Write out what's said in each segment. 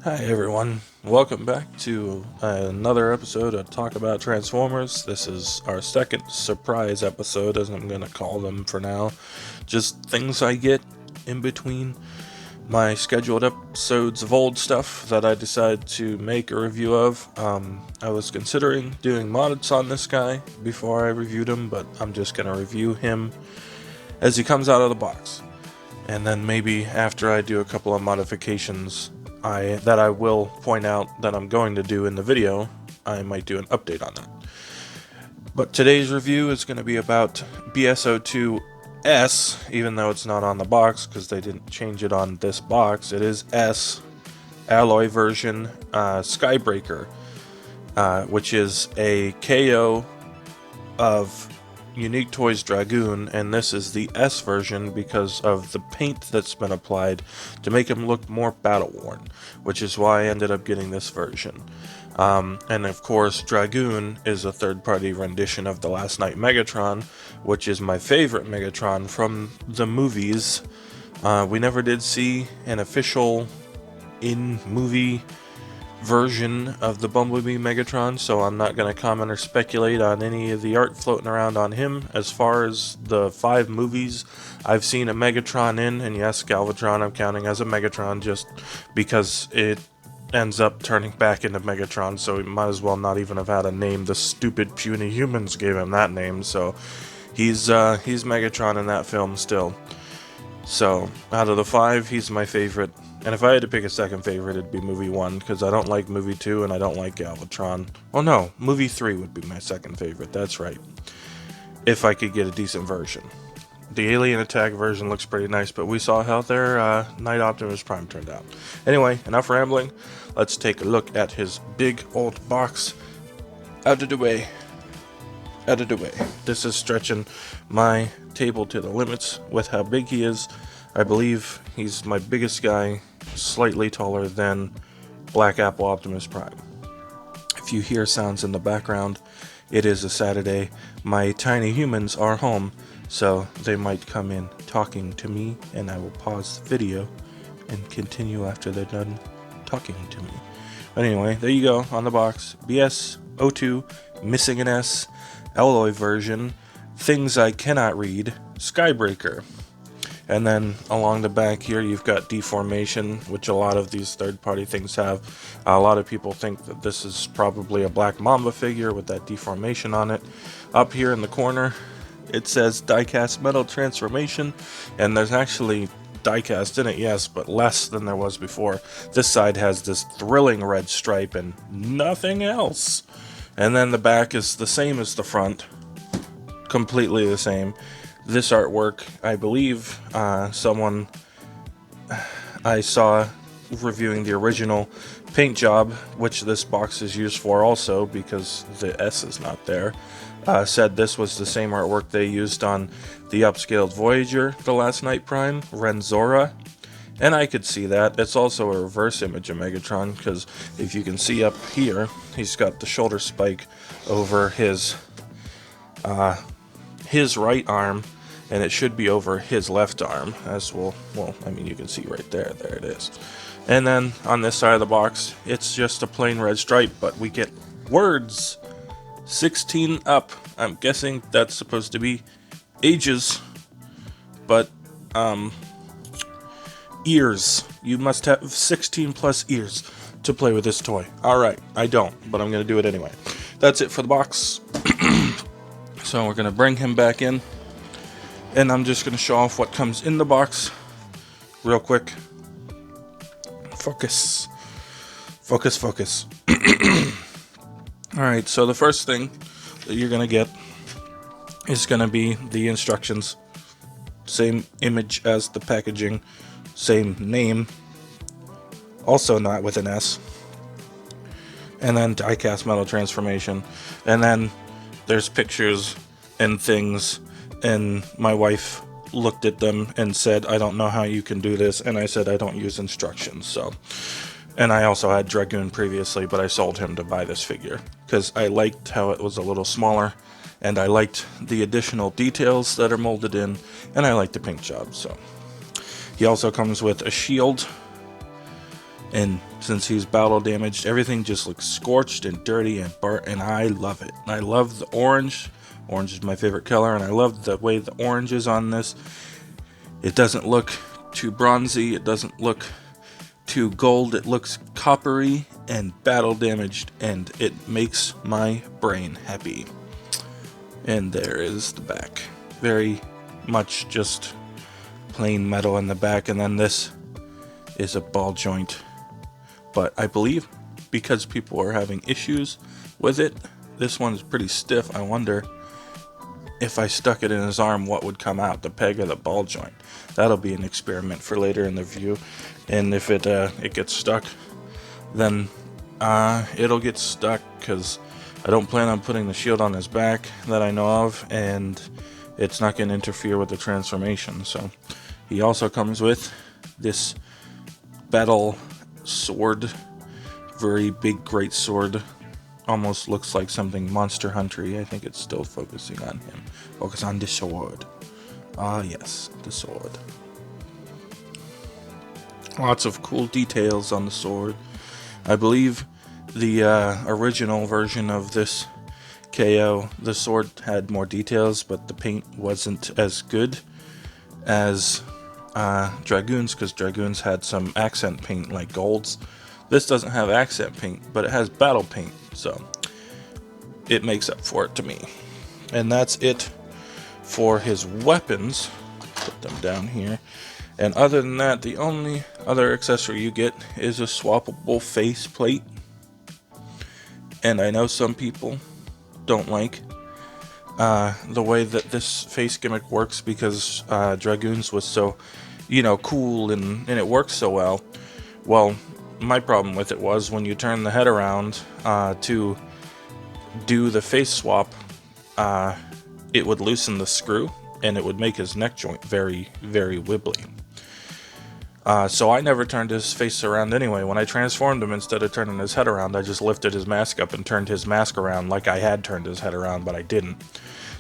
Hi everyone, welcome back to another episode of Talk About Transformers. This is our second surprise episode, as I'm going to call them for now. Just things I get in between my scheduled episodes of old stuff that I decided to make a review of. I was considering doing mods on this guy before I reviewed him, but I'm just going to review him as he comes out of the box. And then maybe after I do a couple of modifications that I will point out that I'm going to do in the video, I might do an update on that. But today's review is going to be about BS-02S, even though it's not on the box because they didn't change it on this box. It is S, alloy version, Skybreaker, which is a KO of Unique Toys Dragoon, and this is the S version because of the paint that's been applied to make him look more battle-worn, which is why I ended up getting this version. And of course, Dragoon is a third-party rendition of the Last Night Megatron, which is my favorite Megatron from the movies. We never did see an official in-movie version of the Bumblebee Megatron, so I'm not going to comment or speculate on any of the art floating around on him. As far as the 5 movies I've seen a Megatron in, and yes, Galvatron I'm counting as a Megatron just because it ends up turning back into Megatron, so he might as well not even have had a name. The stupid puny humans gave him that name, so he's Megatron in that film still. So out of the 5, he's my favorite. And if I had to pick a second favorite, it'd be movie 1, because I don't like movie 2 and I don't like Galvatron. Well, no, movie 3 would be my second favorite, that's right. If I could get a decent version. The Alien Attack version looks pretty nice, but we saw how their Night Optimus Prime turned out. Anyway, enough rambling. Let's take a look at his big old box. Out of the way. Out of the way. This is stretching my table to the limits with how big he is. I believe he's my biggest guy, slightly taller than Black Apple Optimus Prime. If you hear sounds in the background, it is a Saturday. My tiny humans are home, so they might come in talking to me, and I will pause the video and continue after they're done talking to me. But anyway, there you go on the box. BS-02, missing an S, alloy version, things I cannot read, Skybreaker. And then along the back here, you've got Deformation, which a lot of these third-party things have. A lot of people think that this is probably a Black Mamba figure with that Deformation on it. Up here in the corner, it says Die-Cast Metal Transformation, and there's actually die-cast in it, yes, but less than there was before. This side has this thrilling red stripe and nothing else. And then the back is the same as the front, completely the same. This artwork, I believe, someone I saw reviewing the original paint job, which this box is used for also because the S is not there, said this was the same artwork they used on the upscaled Voyager, the Last Night Prime, Renzora, and I could see that. It's also a reverse image of Megatron, because if you can see up here, he's got the shoulder spike over his right arm, and it should be over his left arm, as well, I mean, you can see right there, there it is. And then on this side of the box, it's just a plain red stripe, but we get words, 16 up. I'm guessing that's supposed to be ages, but, ears. You must have 16 plus ears to play with this toy. Alright, I don't, but I'm going to do it anyway. That's it for the box. So we're going to bring him back in. And I'm just going to show off what comes in the box real quick. Focus. Focus, focus. Alright, so the first thing that you're going to get is going to be the instructions. Same image as the packaging. Same name. Also not with an S. And then die-cast metal transformation. And then there's pictures and things. And my wife looked at them and said, I don't know how you can do this. And I said, I don't use instructions. So, and I also had Dragoon previously, but I sold him to buy this figure because I liked how it was a little smaller and I liked the additional details that are molded in, and I like the paint job. So he also comes with a shield, and since he's battle damaged, everything just looks scorched and dirty and burnt, and I love it. I love the orange. Orange is my favorite color, and I love the way the orange is on this. It doesn't look too bronzy, it doesn't look too gold, it looks coppery and battle damaged, and it makes my brain happy. And there is the back. Very much just plain metal in the back, and then this is a ball joint. But I believe because people are having issues with it, this one's pretty stiff. I wonder if I stuck it in his arm, what would come out, the peg or the ball joint? That'll be an experiment for later in the review. And if it gets stuck, then it'll get stuck, because I don't plan on putting the shield on his back that I know of, and it's not going to interfere with the transformation. So he also comes with this battle sword, very big, great sword. Almost looks like something Monster Hunter-y. I think it's still focusing on him. Focus on the sword. Ah, yes, the sword. Lots of cool details on the sword. I believe the original version of this KO, the sword had more details, but the paint wasn't as good as Dragoon's, because Dragoon's had some accent paint like golds. This doesn't have accent paint, but it has battle paint, so it makes up for it to me. And that's it for his weapons. Put them down here. And other than that, the only other accessory you get is a swappable face plate. And I know some people don't like the way that this face gimmick works, because Dragoon's was so, cool and it works so well. Well, my problem with it was when you turn the head around to do the face swap, it would loosen the screw, and it would make his neck joint very, very wibbly. So I never turned his face around anyway. When I transformed him, instead of turning his head around, I just lifted his mask up and turned his mask around like I had turned his head around, but I didn't.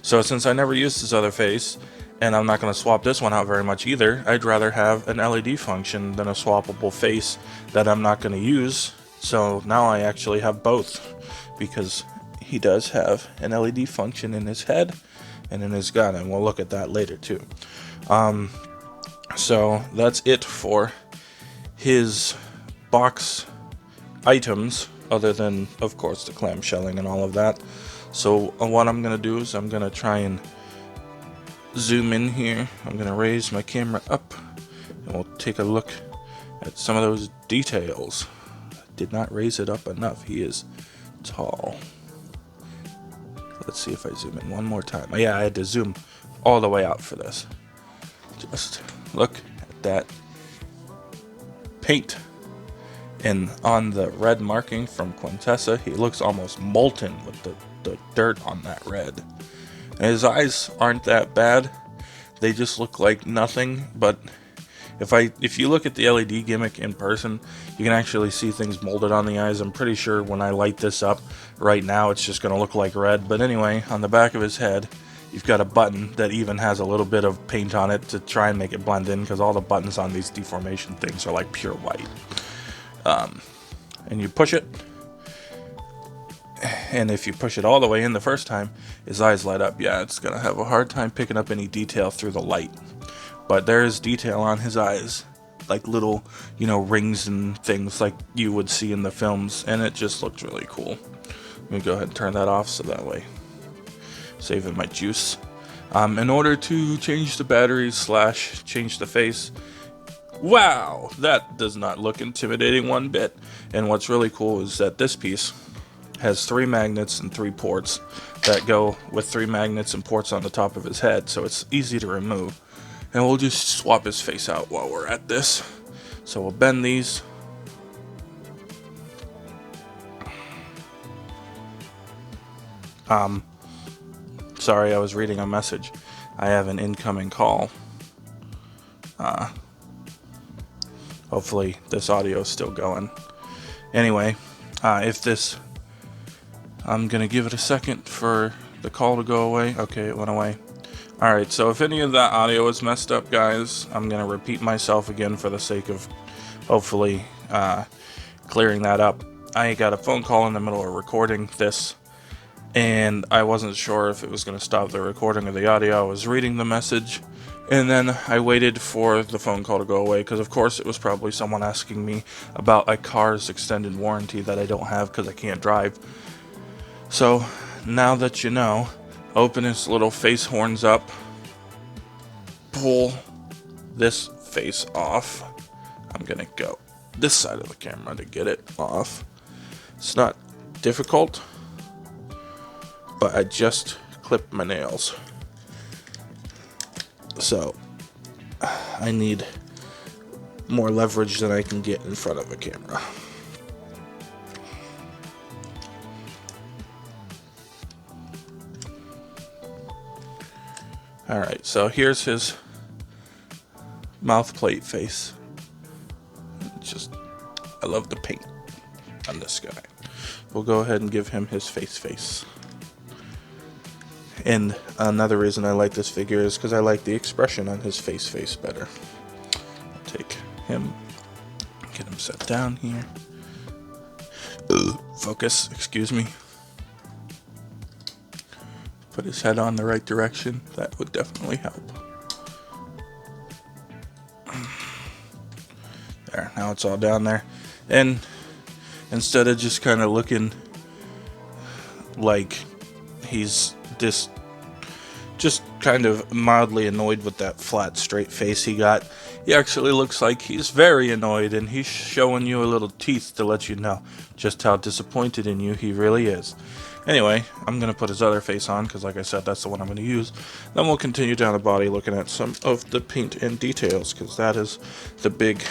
So since I never used his other face, and I'm not going to swap this one out very much either, I'd rather have an LED function than a swappable face that I'm not going to use. So now I actually have both, because he does have an LED function in his head and in his gun, and we'll look at that later too. So that's it for his box items, other than, of course, the clamshelling and all of that. So what I'm going to do is I'm going to try and zoom in here. I'm going to raise my camera up, and we'll take a look at some of those details. I did not raise it up enough. He is tall. Let's see if I zoom in one more time. Yeah, I had to zoom all the way out for this. Just look at that paint. And on the red marking from Quintessa, he looks almost molten with the dirt on that red. And his eyes aren't that bad. They just look like nothing. But if you look at the LED gimmick in person, you can actually see things molded on the eyes. I'm pretty sure when I light this up right now, it's just going to look like red. But anyway, on the back of his head, you've got a button that even has a little bit of paint on it to try and make it blend in, because all the buttons on these deformation things are like pure white. And you push it, and if you push it all the way in the first time, his eyes light up. Yeah, it's gonna have a hard time picking up any detail through the light, but there is detail on his eyes, like little, rings and things like you would see in the films, and it just looked really cool. Let me go ahead and turn that off so that way, saving my juice. In order to change the batteries / change the face, wow, that does not look intimidating one bit. And what's really cool is that this piece has 3 magnets and 3 ports that go with 3 magnets and ports on the top of his head, so it's easy to remove. And we'll just swap his face out while we're at this. So we'll bend these. Sorry, I was reading a message. I have an incoming call. Hopefully this audio is still going. Anyway, I'm gonna give it a second for the call to go away? Okay, it went away. Alright, so if any of that audio is messed up, guys, I'm going to repeat myself again for the sake of hopefully clearing that up. I got a phone call in the middle of recording this, and I wasn't sure if it was going to stop the recording of the audio. I was reading the message, and then I waited for the phone call to go away, because of course it was probably someone asking me about a car's extended warranty that I don't have because I can't drive. So, now that you know, open his little face horns up, pull this face off. I'm gonna go this side of the camera to get it off. It's not difficult, but I just clipped my nails, so I need more leverage than I can get in front of a camera. Alright, so here's his mouth plate face. I love the paint on this guy. We'll go ahead and give him his face. And another reason I like this figure is because I like the expression on his face better. I'll take him, get him set down here. Focus, excuse me. Put his head on the right direction. That would definitely help. There, now it's all down there. And instead of just kind of looking like he's just kind of mildly annoyed with that flat, straight face he got, he actually looks like he's very annoyed, and he's showing you a little teeth to let you know just how disappointed in you he really is. Anyway, I'm going to put his other face on, because like I said, that's the one I'm going to use. Then we'll continue down the body looking at some of the paint and details, because that is the big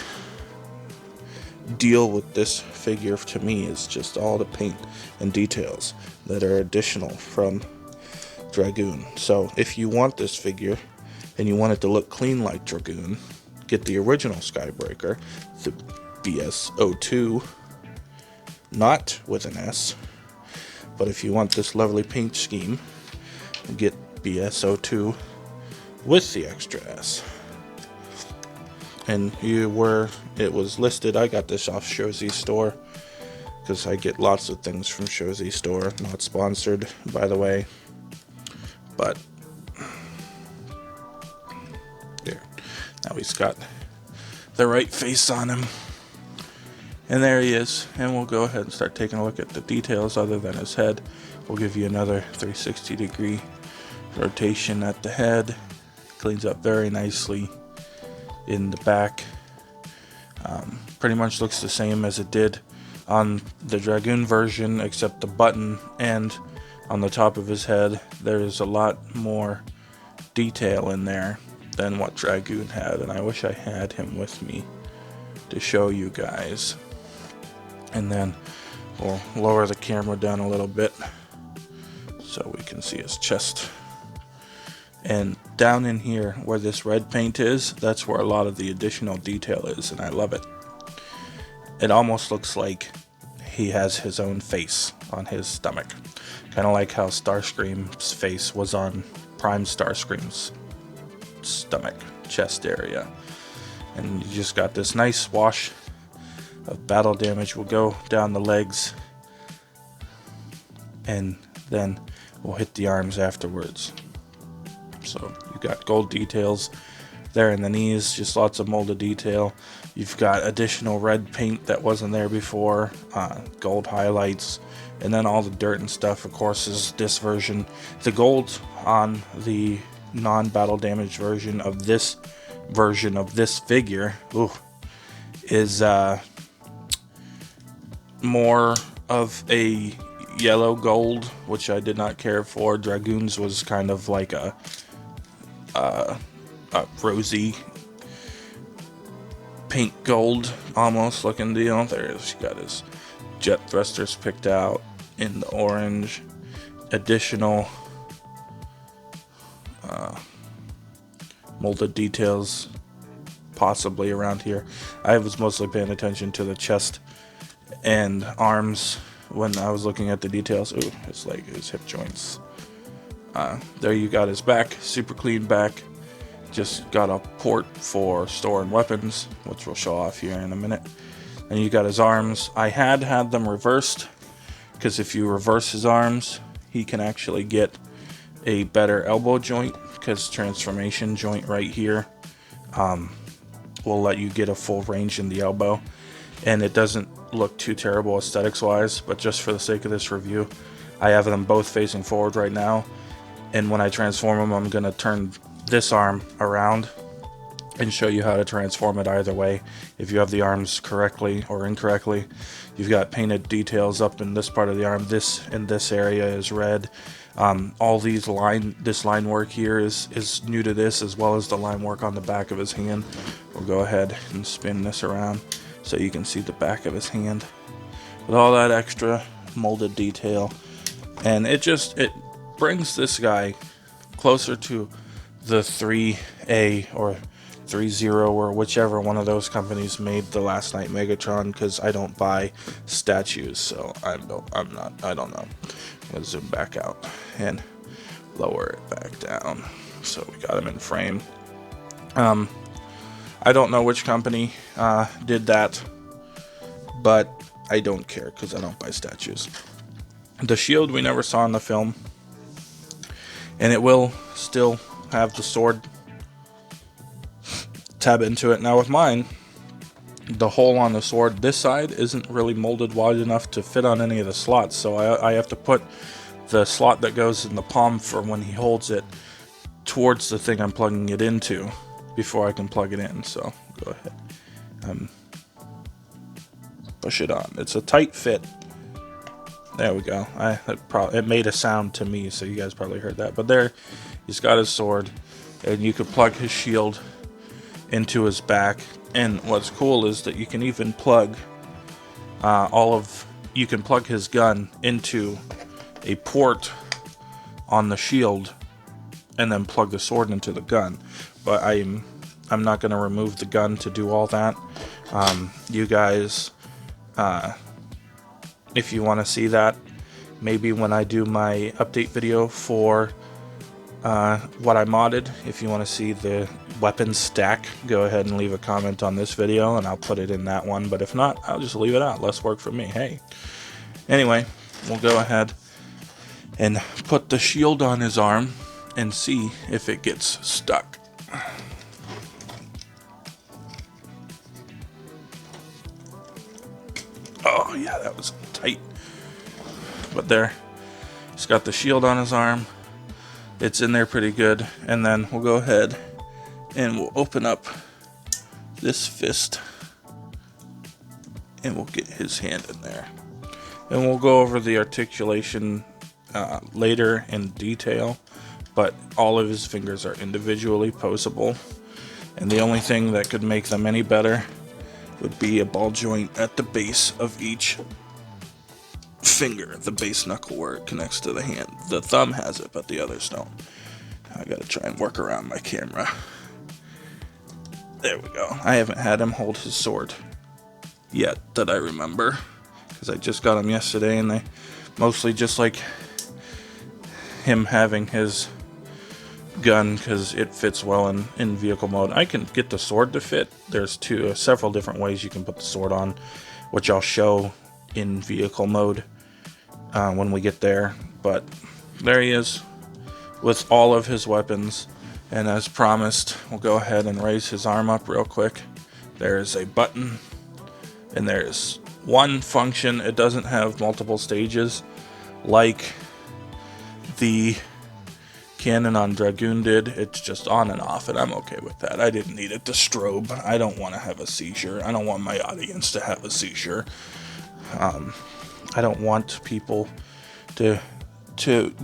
deal with this figure to me, is just all the paint and details that are additional from Dragoon. So if you want this figure and you want it to look clean like Dragoon, get the original Skybreaker, the BS-02, not with an S. But if you want this lovely paint scheme, get BS-02 with the extra S. And it was listed, I got this off Shozy Store, because I get lots of things from Shozy Store, not sponsored, by the way. But there, now he's got the right face on him, and there he is. And we'll go ahead and start taking a look at the details other than his head. We'll give you another 360-degree rotation at the head. Cleans up very nicely in the back. Pretty much looks the same as it did on the Dragoon version, except the button and on the top of his head there's a lot more detail in there than what Dragoon had, and I wish I had him with me to show you guys. And then we'll lower the camera down a little bit so we can see his chest. And down in here where this red paint is, that's where a lot of the additional detail is, and I love it. It almost looks like he has his own face on his stomach. Kind of like how Starscream's face was on Prime Starscream's stomach, chest area. And you just got this nice wash of battle damage. Will go down the legs, and then we'll hit the arms afterwards. So you got gold details there in the knees, just lots of molded detail. You've got additional red paint that wasn't there before, gold highlights, and then all the dirt and stuff, of course, is this version. The gold on the non-battle damage version of this figure is more of a yellow gold, which I did not care for. Dragoon's was kind of like a rosy paint gold almost looking deal. There's got his jet thrusters picked out in the orange. Additional molded details possibly around here. I was mostly paying attention to the chest and arms when I was looking at the details. Ooh, his leg, his hip joints. There you got his back, super clean back. Just got a port for storing weapons, which we'll show off here in a minute. And you got his arms. I had them reversed, because if you reverse his arms, he can actually get a better elbow joint, because transformation joint right here will let you get a full range in the elbow. And it doesn't look too terrible aesthetics wise, but just for the sake of this review, I have them both facing forward right now. And when I transform them, I'm going to turn this arm around and show you how to transform it either way. If you have the arms correctly or incorrectly, you've got painted details up in this part of the arm. This in this area is red. All these this line work here is new to this, as well as the line work on the back of his hand. We'll go ahead and spin this around so you can see the back of his hand with all that extra molded detail. And it brings this guy closer to the 3A or 3.0 or whichever one of those companies made the Last Night Megatron, because I don't buy statues, so I don't know. I'm gonna zoom back out and lower it back down so we got him in frame. I don't know which company did that, but I don't care because I don't buy statues. The shield we never saw in the film, and it will still have the sword tab into it. Now with mine, the hole on the sword this side isn't really molded wide enough to fit on any of the slots, so I have to put the slot that goes in the palm for when he holds it towards the thing I'm plugging it into before I can plug it in. So go ahead, push it on. It's a tight fit. There we go. It made a sound to me, so you guys probably heard that. But there, he's got his sword, and you could plug his shield into his back. And what's cool is that you can even plug you can plug his gun into a port on the shield, and then plug the sword into the gun. But I'm not going to remove the gun to do all that. You guys, if you want to see that, maybe when I do my update video for what I modded, if you want to see the weapons stack, go ahead and leave a comment on this video and I'll put it in that one. But if not, I'll just leave it out. Less work for me. Hey. Anyway, we'll go ahead and put the shield on his arm and see if it gets stuck. Oh yeah, that was tight. But there, he's got the shield on his arm. It's in there pretty good. And then we'll go ahead and we'll open up this fist and we'll get his hand in there. And we'll go over the articulation later in detail, but all of his fingers are individually posable. And the only thing that could make them any better would be a ball joint at the base of each finger, the base knuckle where it connects to the hand. The thumb has it, but the others don't. I gotta try and work around my camera. There we go. I haven't had him hold his sword yet that I remember, because I just got him yesterday, and they mostly just like him having his gun because it fits well in vehicle mode. I can get the sword to fit. There's several different ways you can put the sword on, which I'll show in vehicle mode when we get there. But there he is with all of his weapons, and as promised, we'll go ahead and raise his arm up real quick. There's a button, and there's one function. It doesn't have multiple stages like the Cannon on Dragoon did. It's just on and off, and I'm okay with that. I didn't need it to strobe. I don't want to have a seizure. I don't want my audience to have a seizure. I don't want people to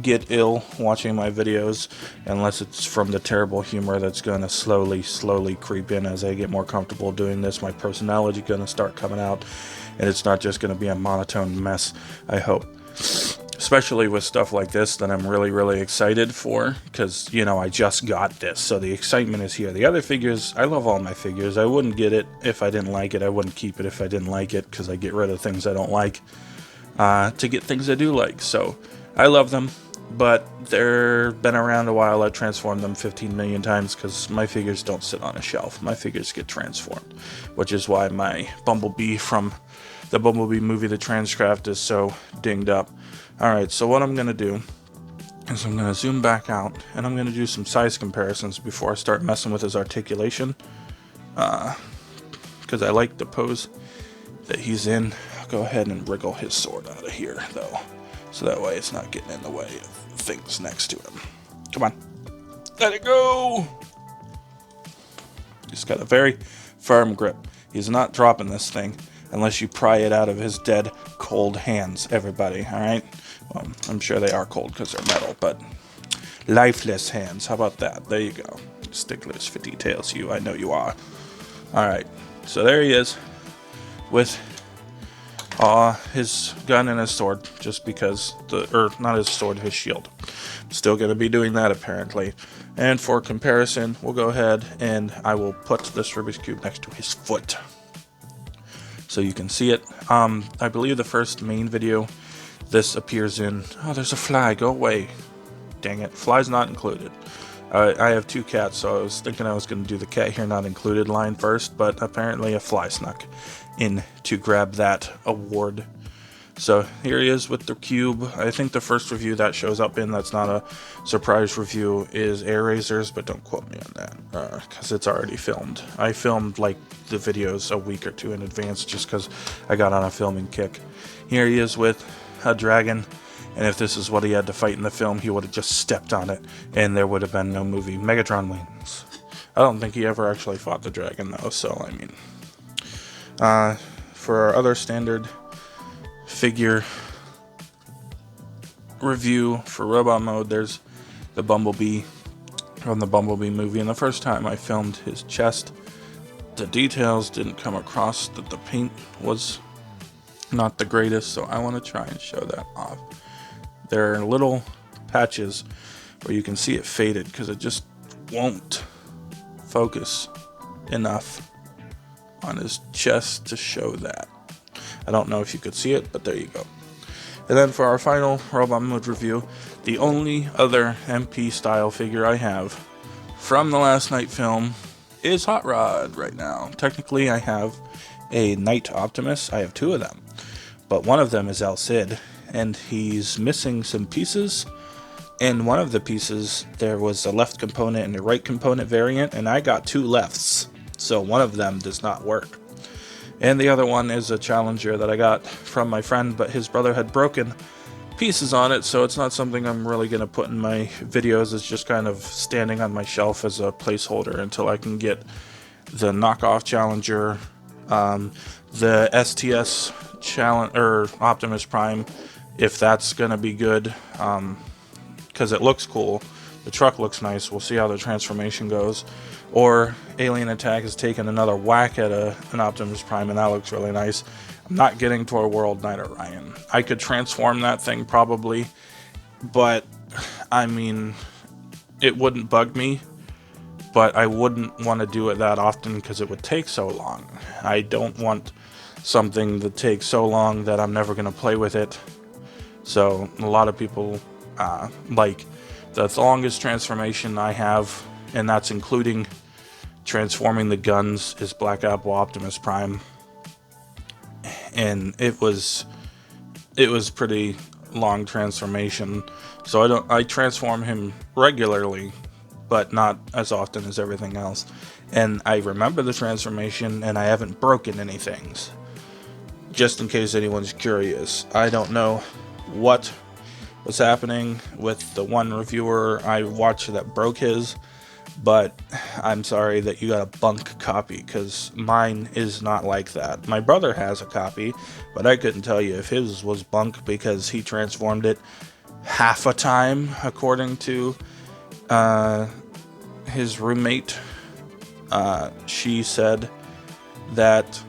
get ill watching my videos unless it's from the terrible humor that's going to slowly creep in as I get more comfortable doing this. My personality is going to start coming out, and it's not just going to be a monotone mess, I hope. Especially with stuff like this that I'm really excited for, because, you know, I just got this, so the excitement is here. The other figures, I love all my figures. I wouldn't get it if I didn't like it. I wouldn't keep it if I didn't like it, because I get rid of things I don't like to get things I do like. So I love them, but they've been around a while. I transformed them 15 million times because my figures don't sit on a shelf. My figures get transformed, which is why my Bumblebee from the Bumblebee movie, The Transcraft, is so dinged up. Alright, so what I'm going to do is I'm going to zoom back out, and I'm going to do some size comparisons before I start messing with his articulation. Because I like the pose that he's in. I'll go ahead and wriggle his sword out of here, though, so that way it's not getting in the way of things next to him. Come on. Let it go! He's got a very firm grip. He's not dropping this thing unless you pry it out of his dead, cold hands, everybody, alright? Well, I'm sure they are cold because they're metal, but lifeless hands. How about that? There you go. Sticklers for details, you. I know you are. Alright, so there he is with his gun and his sword, just because not his sword, his shield. Still going to be doing that apparently. And for comparison, we'll go ahead and I will put this Rubik's Cube next to his foot, so you can see it. I believe the first main video this appears in. Oh, there's a fly. Go away. Dang it. Fly's not included. I have 2 cats, so I was thinking I was going to do the cat here not included line first, but apparently a fly snuck in to grab that award. So here he is with the cube. I think the first review that shows up in, that's not a surprise review, is Air Razors, but don't quote me on that, because it's already filmed. I filmed like the videos a week or 2 in advance just because I got on a filming kick. Here he is with a dragon, and if this is what he had to fight in the film, he would have just stepped on it, and there would have been no movie. Megatron wins. I don't think he ever actually fought the dragon, though, so, I mean. For our other standard figure review for robot mode, there's the Bumblebee from the Bumblebee movie, and the first time I filmed his chest, the details didn't come across, that the paint was not the greatest, so I want to try and show that off. There are little patches where you can see it faded because it just won't focus enough on his chest to show that. I don't know if you could see it, but there you go. And then for our final robot mode review, the only other MP style figure I have from the Last Night film is Hot Rod right now. Technically I have a Knight Optimus. I have 2 of them, but one of them is El Cid, and he's missing some pieces. In one of the pieces there was a left component and a right component variant, and I got 2 lefts, so one of them does not work. And the other one is a Challenger that I got from my friend, but his brother had broken pieces on it, so it's not something I'm really going to put in my videos. It's just kind of standing on my shelf as a placeholder until I can get the knockoff Challenger, the STS Optimus Prime, if that's going to be good, because it looks cool. The truck looks nice. We'll see how the transformation goes. Or Alien Attack has taken another whack at an Optimus Prime, and that looks really nice. I'm not getting to a World Knight Orion. I could transform that thing probably, but I mean, it wouldn't bug me, but I wouldn't want to do it that often because it would take so long. I don't want something that takes so long that I'm never going to play with it. So a lot of people like the longest transformation I have, and that's including transforming the guns, is Black Apple Optimus Prime, and it was pretty long transformation. So I transform him regularly, but not as often as everything else. And I remember the transformation, and I haven't broken anything. Just in case anyone's curious, I don't know what was happening with the one reviewer I watched that broke his, but I'm sorry that you got a bunk copy, because mine is not like that. My brother has a copy, but I couldn't tell you if his was bunk because he transformed it half a time, according to his roommate. She said that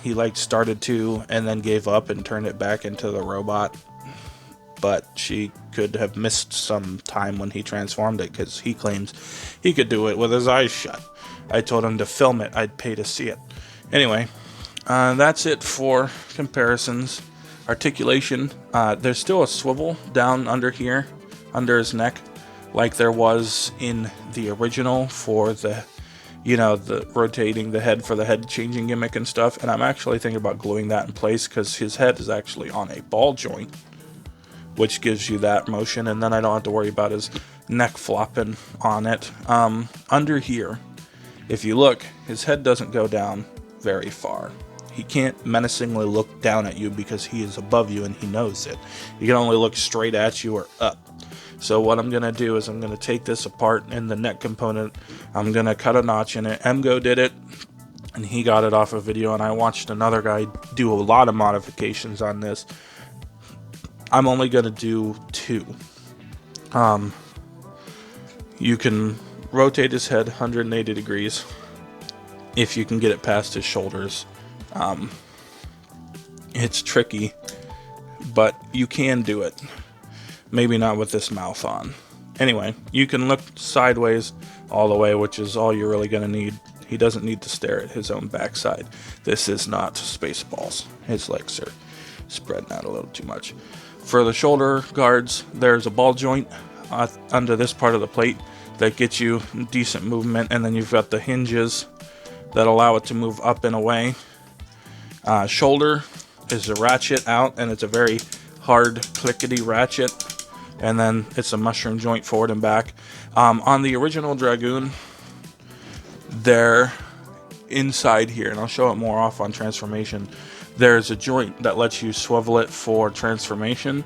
he started to and then gave up and turned it back into the robot, but she could have missed some time when he transformed it, because he claims he could do it with his eyes shut. I told him to film it. I'd pay to see it. Anyway, that's it for comparisons. Articulation. There's still a swivel down under here. under his neck, like there was in the original for the, you know, the rotating the head for the head changing gimmick and stuff. And I'm actually thinking about gluing that in place because his head is actually on a ball joint, which gives you that motion, and then I don't have to worry about his neck flopping on it. Under here, if you look, his head doesn't go down very far. He can't menacingly look down at you because he is above you and he knows it. He can only look straight at you or up. So what I'm going to do is I'm going to take this apart in the neck component. I'm going to cut a notch in it. Emgo did it, and he got it off a video, and I watched another guy do a lot of modifications on this. I'm only going to do 2. You can rotate his head 180 degrees if you can get it past his shoulders. It's tricky, but you can do it. Maybe not with this mouth on. Anyway, you can look sideways all the way, which is all you're really going to need. He doesn't need to stare at his own backside. This is not Spaceballs. His legs are spreading out a little too much. For the shoulder guards, there's a ball joint under this part of the plate that gets you decent movement, and then you've got the hinges that allow it to move up and away. Shoulder is a ratchet out, and it's a very hard clickety ratchet, and then it's a mushroom joint forward and back. On the original Dragoon, they're inside here, and I'll show it more off on transformation. There's a joint that lets you swivel it for transformation,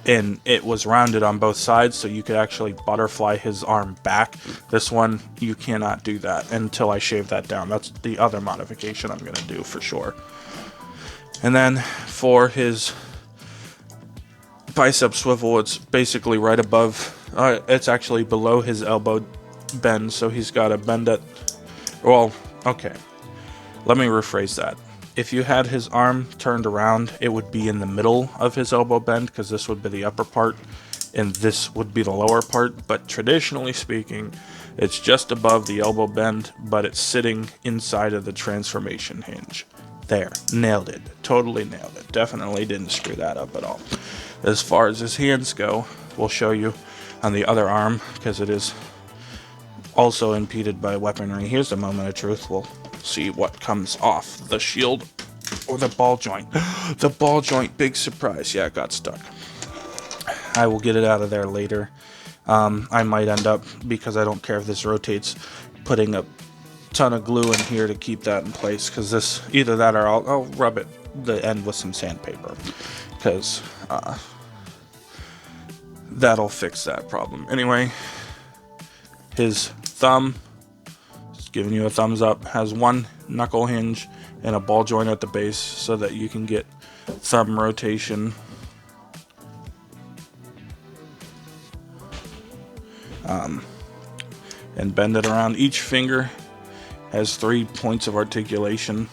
and it was rounded on both sides, so you could actually butterfly his arm back. This one, you cannot do that until I shave that down. That's the other modification I'm going to do for sure. And then for his bicep swivel, it's basically right above, it's actually below his elbow bend, so he's got a bend at, well, okay, let me rephrase that. If you had his arm turned around, it would be in the middle of his elbow bend, because this would be the upper part and this would be the lower part. But traditionally speaking, it's just above the elbow bend, but it's sitting inside of the transformation hinge. There, nailed it. Totally nailed it. Definitely didn't screw that up at all. As far as his hands go, we'll show you on the other arm, because it is also impeded by weaponry. Here's the moment of truth. We'll see what comes off the shield or the ball joint. The ball joint, big surprise. Yeah, it got stuck. I will get it out of there later. I might end up, because I don't care if this rotates, putting a ton of glue in here to keep that in place, because this, either that or I'll rub it the end with some sandpaper, because that'll fix that problem. Anyway, his thumb, just giving you a thumbs up, has one knuckle hinge and a ball joint at the base so that you can get thumb rotation. And bend it around. Each finger has 3 points of articulation.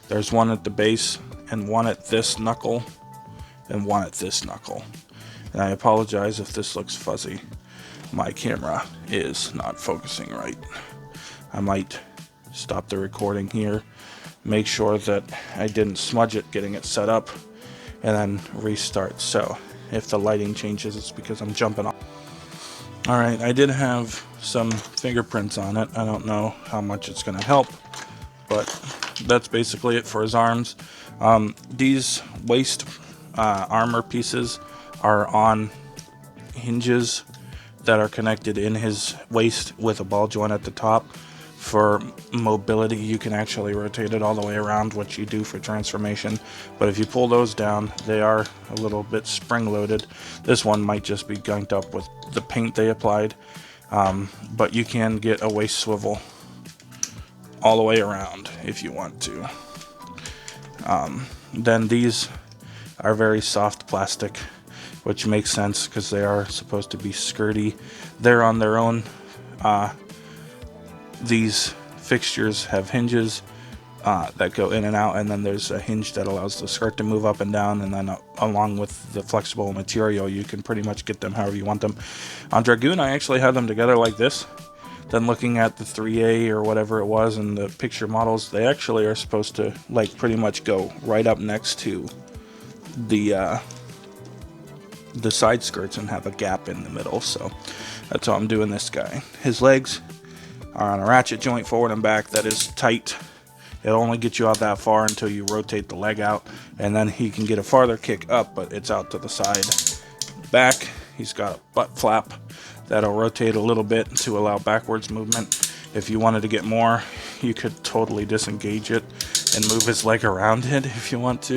There's one at the base, and one at this knuckle, and one at this knuckle. And I apologize if this looks fuzzy. My camera is not focusing right. I might stop the recording here, make sure that I didn't smudge it getting it set up, and then restart. So if the lighting changes, it's because I'm jumping off. Alright, I did have some fingerprints on it. I don't know how much it's going to help, but that's basically it for his arms. These waist armor pieces are on hinges that are connected in his waist with a ball joint at the top. For mobility, you can actually rotate it all the way around, what you do for transformation. But if you pull those down, they are a little bit spring-loaded. This one might just be gunked up with the paint they applied. But you can get a waist swivel all the way around if you want to. Then these are very soft plastic, which makes sense because they are supposed to be skirty. They're on their own. These fixtures have hinges that go in and out, and then there's a hinge that allows the skirt to move up and down, and then along with the flexible material, you can pretty much get them however you want them. On Dragoon, I actually had them together like this. Then looking at the 3A or whatever it was and the picture models, they actually are supposed to like pretty much go right up next to the the side skirts and have a gap in the middle. So that's how I'm doing this guy. His legs are on a ratchet joint forward and back that is tight. It'll only get you out that far until you rotate the leg out, and then he can get a farther kick up, but it's out to the side. Back, he's got a butt flap that'll rotate a little bit to allow backwards movement. If you wanted to get more, you could totally disengage it and move his leg around it if you want to,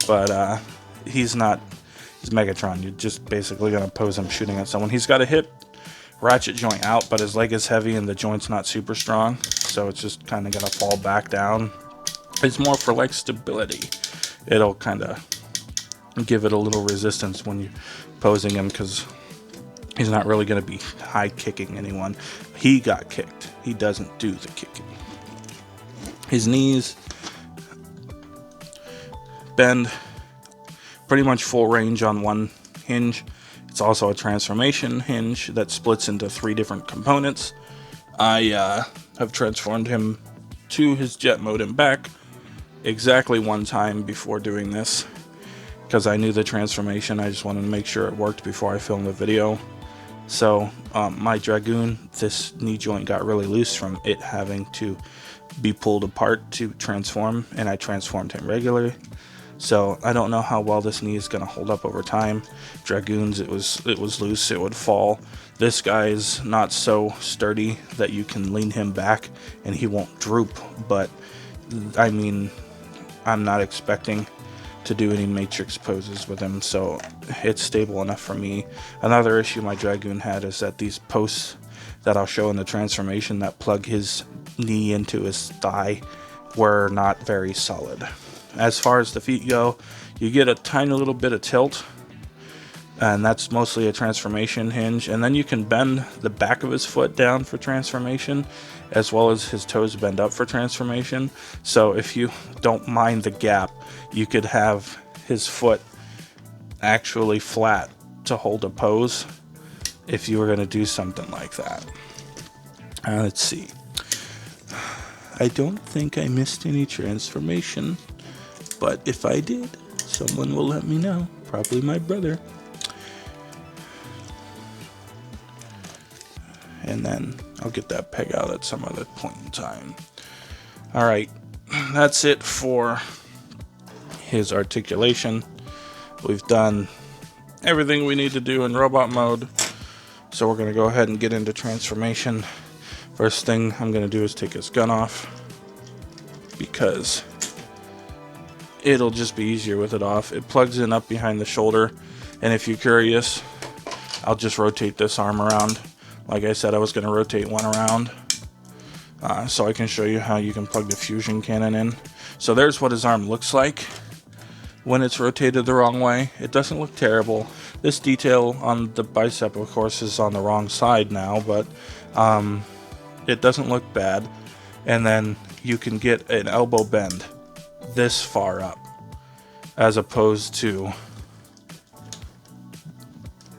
but he's Megatron. You're just basically going to pose him shooting at someone. He's got a hip ratchet joint out, but his leg is heavy and the joint's not super strong, so it's just kind of going to fall back down. It's more for like stability. It'll kind of give it a little resistance when you're posing him, because he's not really going to be high kicking anyone. He got kicked. He doesn't do the kicking. His knees bend pretty much full range on one hinge. It's also a transformation hinge that splits into 3 different components. I have transformed him to his jet mode and back exactly one time before doing this, because I knew the transformation. I just wanted to make sure it worked before I filmed the video. So my Dragoon, this knee joint got really loose from it having to be pulled apart to transform, and I transformed him regularly. So I don't know how well this knee is going to hold up over time. Dragoons, it was loose, it would fall. This guy is not so sturdy that you can lean him back and he won't droop. But I mean, I'm not expecting to do any matrix poses with him, so it's stable enough for me. Another issue my Dragoon had is that these posts that I'll show in the transformation that plug his knee into his thigh were not very solid. As far as the feet go, you get a tiny little bit of tilt, and that's mostly a transformation hinge, and then you can bend the back of his foot down for transformation, as well as his toes bend up for transformation. So if you don't mind the gap, you could have his foot actually flat to hold a pose if you were going to do something like that. Let's see. I don't think I missed any transformation, but if I did, someone will let me know. Probably my brother. And then I'll get that peg out at some other point in time. Alright, that's it for his articulation. We've done everything we need to do in robot mode, so we're going to go ahead and get into transformation. First thing I'm going to do is take his gun off, because it'll just be easier with it off. It plugs in up behind the shoulder, and if you're curious, I'll just rotate this arm around. Like I said, I was going to rotate one around so I can show you how you can plug the fusion cannon in. So there's what his arm looks like when it's rotated the wrong way. It doesn't look terrible. This detail on the bicep, of course, is on the wrong side now, but it doesn't look bad. And then you can get an elbow bend this far up, as opposed to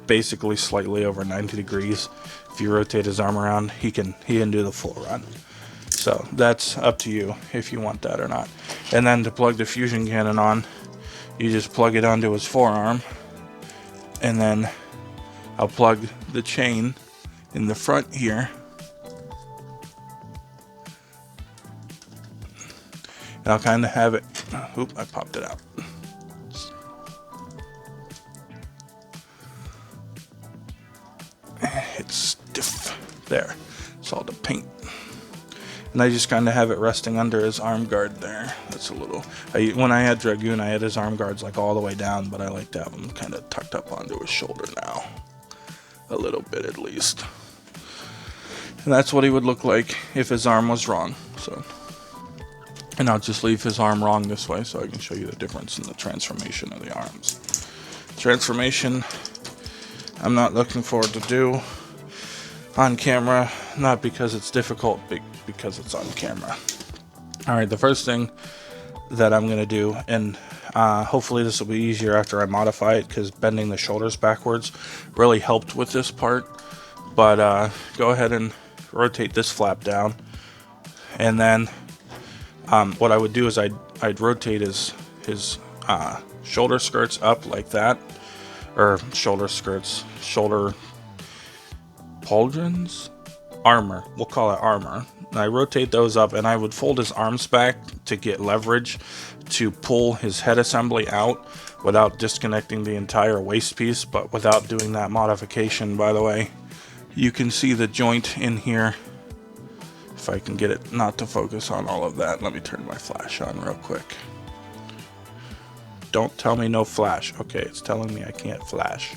basically slightly over 90 degrees. If you rotate his arm around, he can do the full run. So that's up to you if you want that or not. And then to plug the fusion cannon on, you just plug it onto his forearm, and then I'll plug the chain in the front here, and I'll kind of have it, oop, I popped it out. It's stiff. There. It's all the paint. And I just kind of have it resting under his arm guard there. That's a little... when I had Dragoon, I had his arm guards like all the way down, but I like to have them kind of tucked up onto his shoulder now. A little bit at least. And that's what he would look like if his arm was wrong. So, and I'll just leave his arm wrong this way so I can show you the difference in the transformation of the arms. Transformation, I'm not looking forward to do on camera, not because it's difficult, but because it's on camera. Alright, the first thing that I'm going to do, and hopefully this will be easier after I modify it, because bending the shoulders backwards really helped with this part, but go ahead and rotate this flap down, and then what I would do is I'd rotate his shoulder skirts up like that, or shoulder skirts, shoulder pauldrons, armor, we'll call it armor. And I rotate those up, and I would fold his arms back to get leverage to pull his head assembly out without disconnecting the entire waist piece, but without doing that modification, by the way. You can see the joint in here. If I can get it not to focus on all of that, let me turn my flash on real quick. Don't tell me no flash. Okay, it's telling me I can't flash.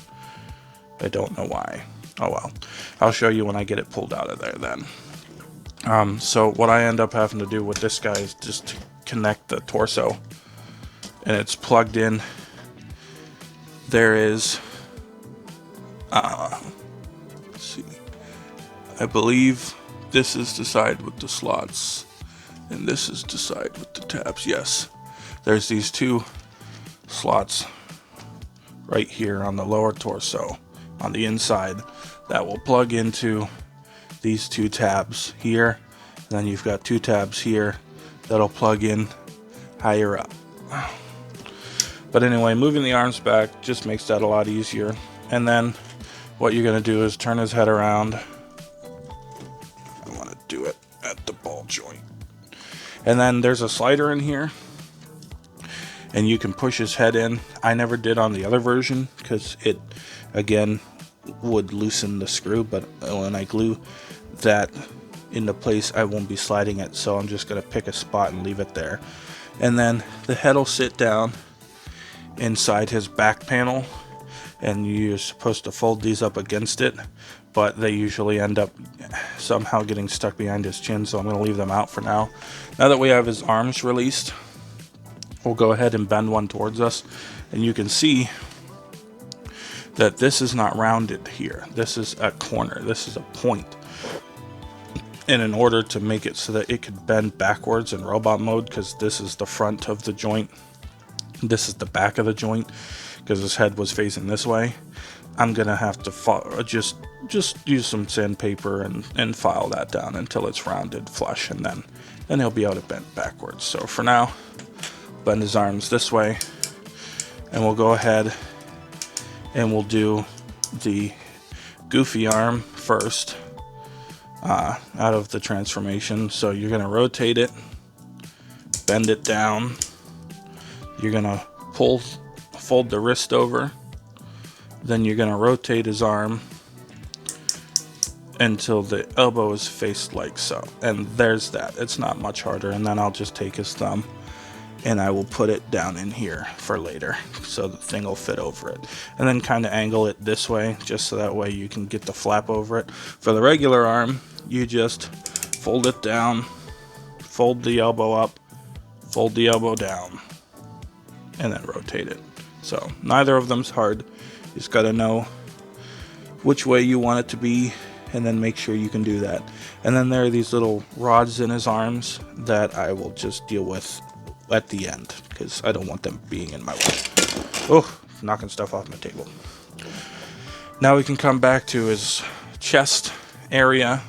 I don't know why. Oh well. I'll show you when I get it pulled out of there then. So what I end up having to do with this guy is just to connect the torso. And it's plugged in. There is... let's see. I believe this is the side with the slots. And this is the side with the tabs. Yes. There's these two slots right here on the lower torso on the inside that will plug into these two tabs here, and then you've got two tabs here that'll plug in higher up. But anyway, moving the arms back just makes that a lot easier. And then what you're going to do is turn his head around. I want to do it at the ball joint. And then there's a slider in here, and you can push his head in. I never did on the other version because it, again, would loosen the screw, but when I glue that into place, I won't be sliding it, so I'm just going to pick a spot and leave it there. And then the head will sit down inside his back panel, and you're supposed to fold these up against it, but they usually end up somehow getting stuck behind his chin, so I'm going to leave them out for now. Now that we have his arms released, we'll go ahead and bend one towards us, and you can see that this is not rounded here. This is a corner. This is a point. And in order to make it so that it could bend backwards in robot mode, because this is the front of the joint, this is the back of the joint, because his head was facing this way, I'm gonna have to just use some sandpaper and file that down until it's rounded flush, and then he'll be able to bend backwards. So for now, bend his arms this way, and we'll go ahead and we'll do the goofy arm first out of the transformation. So you're going to rotate it, bend it down, you're going to fold the wrist over, then you're going to rotate his arm until the elbow is faced like so. And there's that. It's not much harder. And then I'll just take his thumb and I will put it down in here for later, so the thing will fit over it. And then kind of angle it this way, just so that way you can get the flap over it. For the regular arm, you just fold it down, fold the elbow up, fold the elbow down, and then rotate it. So neither of them's hard. You just got to know which way you want it to be, and then make sure you can do that. And then there are these little rods in his arms that I will just deal with at the end, because I don't want them being in my way. Oh, knocking stuff off my table. Now we can come back to his chest area.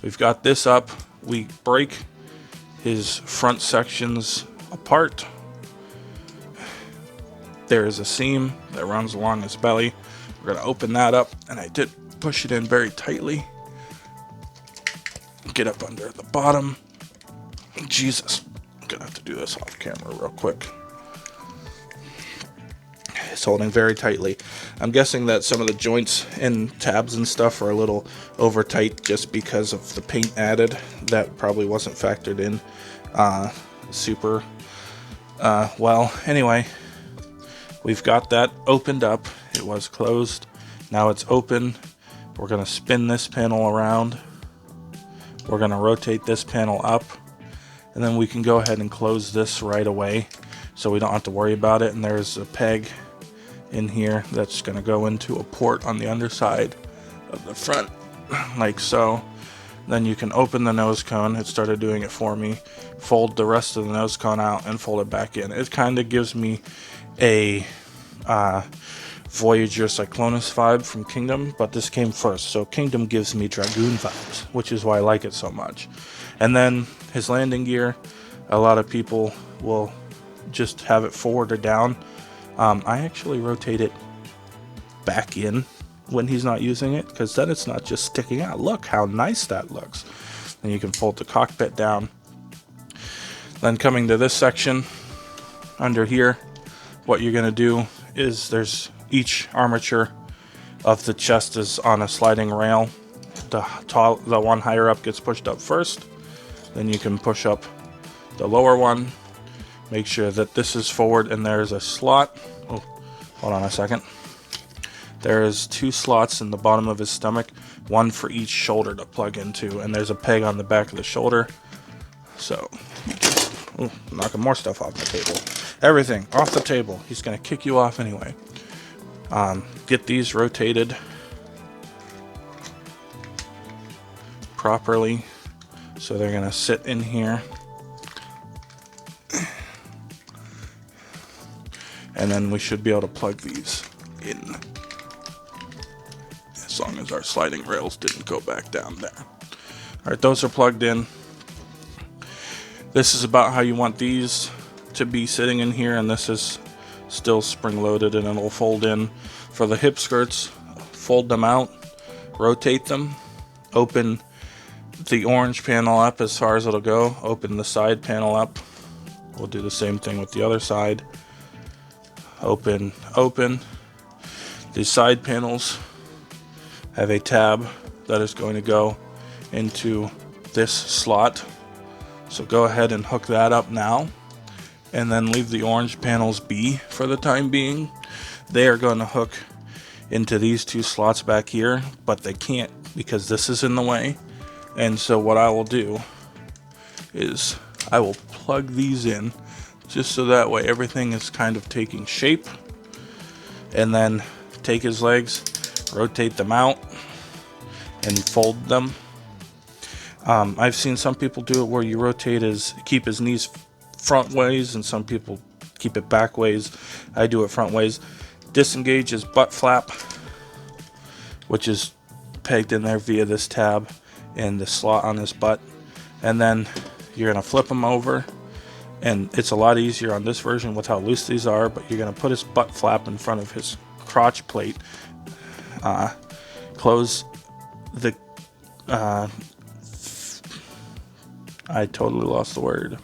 We've got this up. We break his front sections apart. There is a seam that runs along his belly. We're going to open that up, and I did push it in very tightly. Get up under the bottom. Jesus. Gonna have to do this off camera real quick. It's holding very tightly. I'm guessing that some of the joints and tabs and stuff are a little over tight just because of the paint added. That probably wasn't factored in super well. Anyway, we've got that opened up. It was closed. Now it's open. We're gonna spin this panel around. We're gonna rotate this panel up. And then we can go ahead and close this right away, so we don't have to worry about it. And there's a peg in here that's going to go into a port on the underside of the front, like so. Then you can open the nose cone. It started doing it for me. Fold the rest of the nose cone out and fold it back in. It kind of gives me a Voyager Cyclonus vibe from Kingdom, but this came first. So Kingdom gives me Dragoon vibes, which is why I like it so much. And then his landing gear, a lot of people will just have it forward or down. I actually rotate it back in when he's not using it, because then it's not just sticking out. Look how nice that looks. And you can fold the cockpit down. Then coming to this section under here, what you're going to do is there's each armature of the chest is on a sliding rail. The one higher up gets pushed up first. Then you can push up the lower one. Make sure that this is forward and there's a slot. Oh, hold on a second. There's 2 slots in the bottom of his stomach, one for each shoulder to plug into, and there's a peg on the back of the shoulder. So, knocking more stuff off the table. Everything off the table. He's going to kick you off anyway. Get these rotated properly, so they're going to sit in here. And then we should be able to plug these in, as long as our sliding rails didn't go back down there. Alright, those are plugged in. This is about how you want these to be sitting in here, and this is still spring loaded and it'll fold in. For the hip skirts, fold them out, rotate them, open the orange panel up as far as it'll go, open the side panel up. We'll do the same thing with the other side. Open, open. These side panels have a tab that is going to go into this slot. So go ahead and hook that up now, and then leave the orange panels be for the time being. They are going to hook into these 2 slots back here, but they can't because this is in the way. And so what I will do is I will plug these in, just so that way everything is kind of taking shape. And then take his legs, rotate them out, and fold them. I've seen some people do it where you keep his knees front ways, and some people keep it back ways. I do it front ways. Disengage his butt flap, which is pegged in there via this tab and the slot on his butt. And then you're going to flip him over. And it's a lot easier on this version with how loose these are, but you're going to put his butt flap in front of his crotch plate. Close the... I totally lost the word.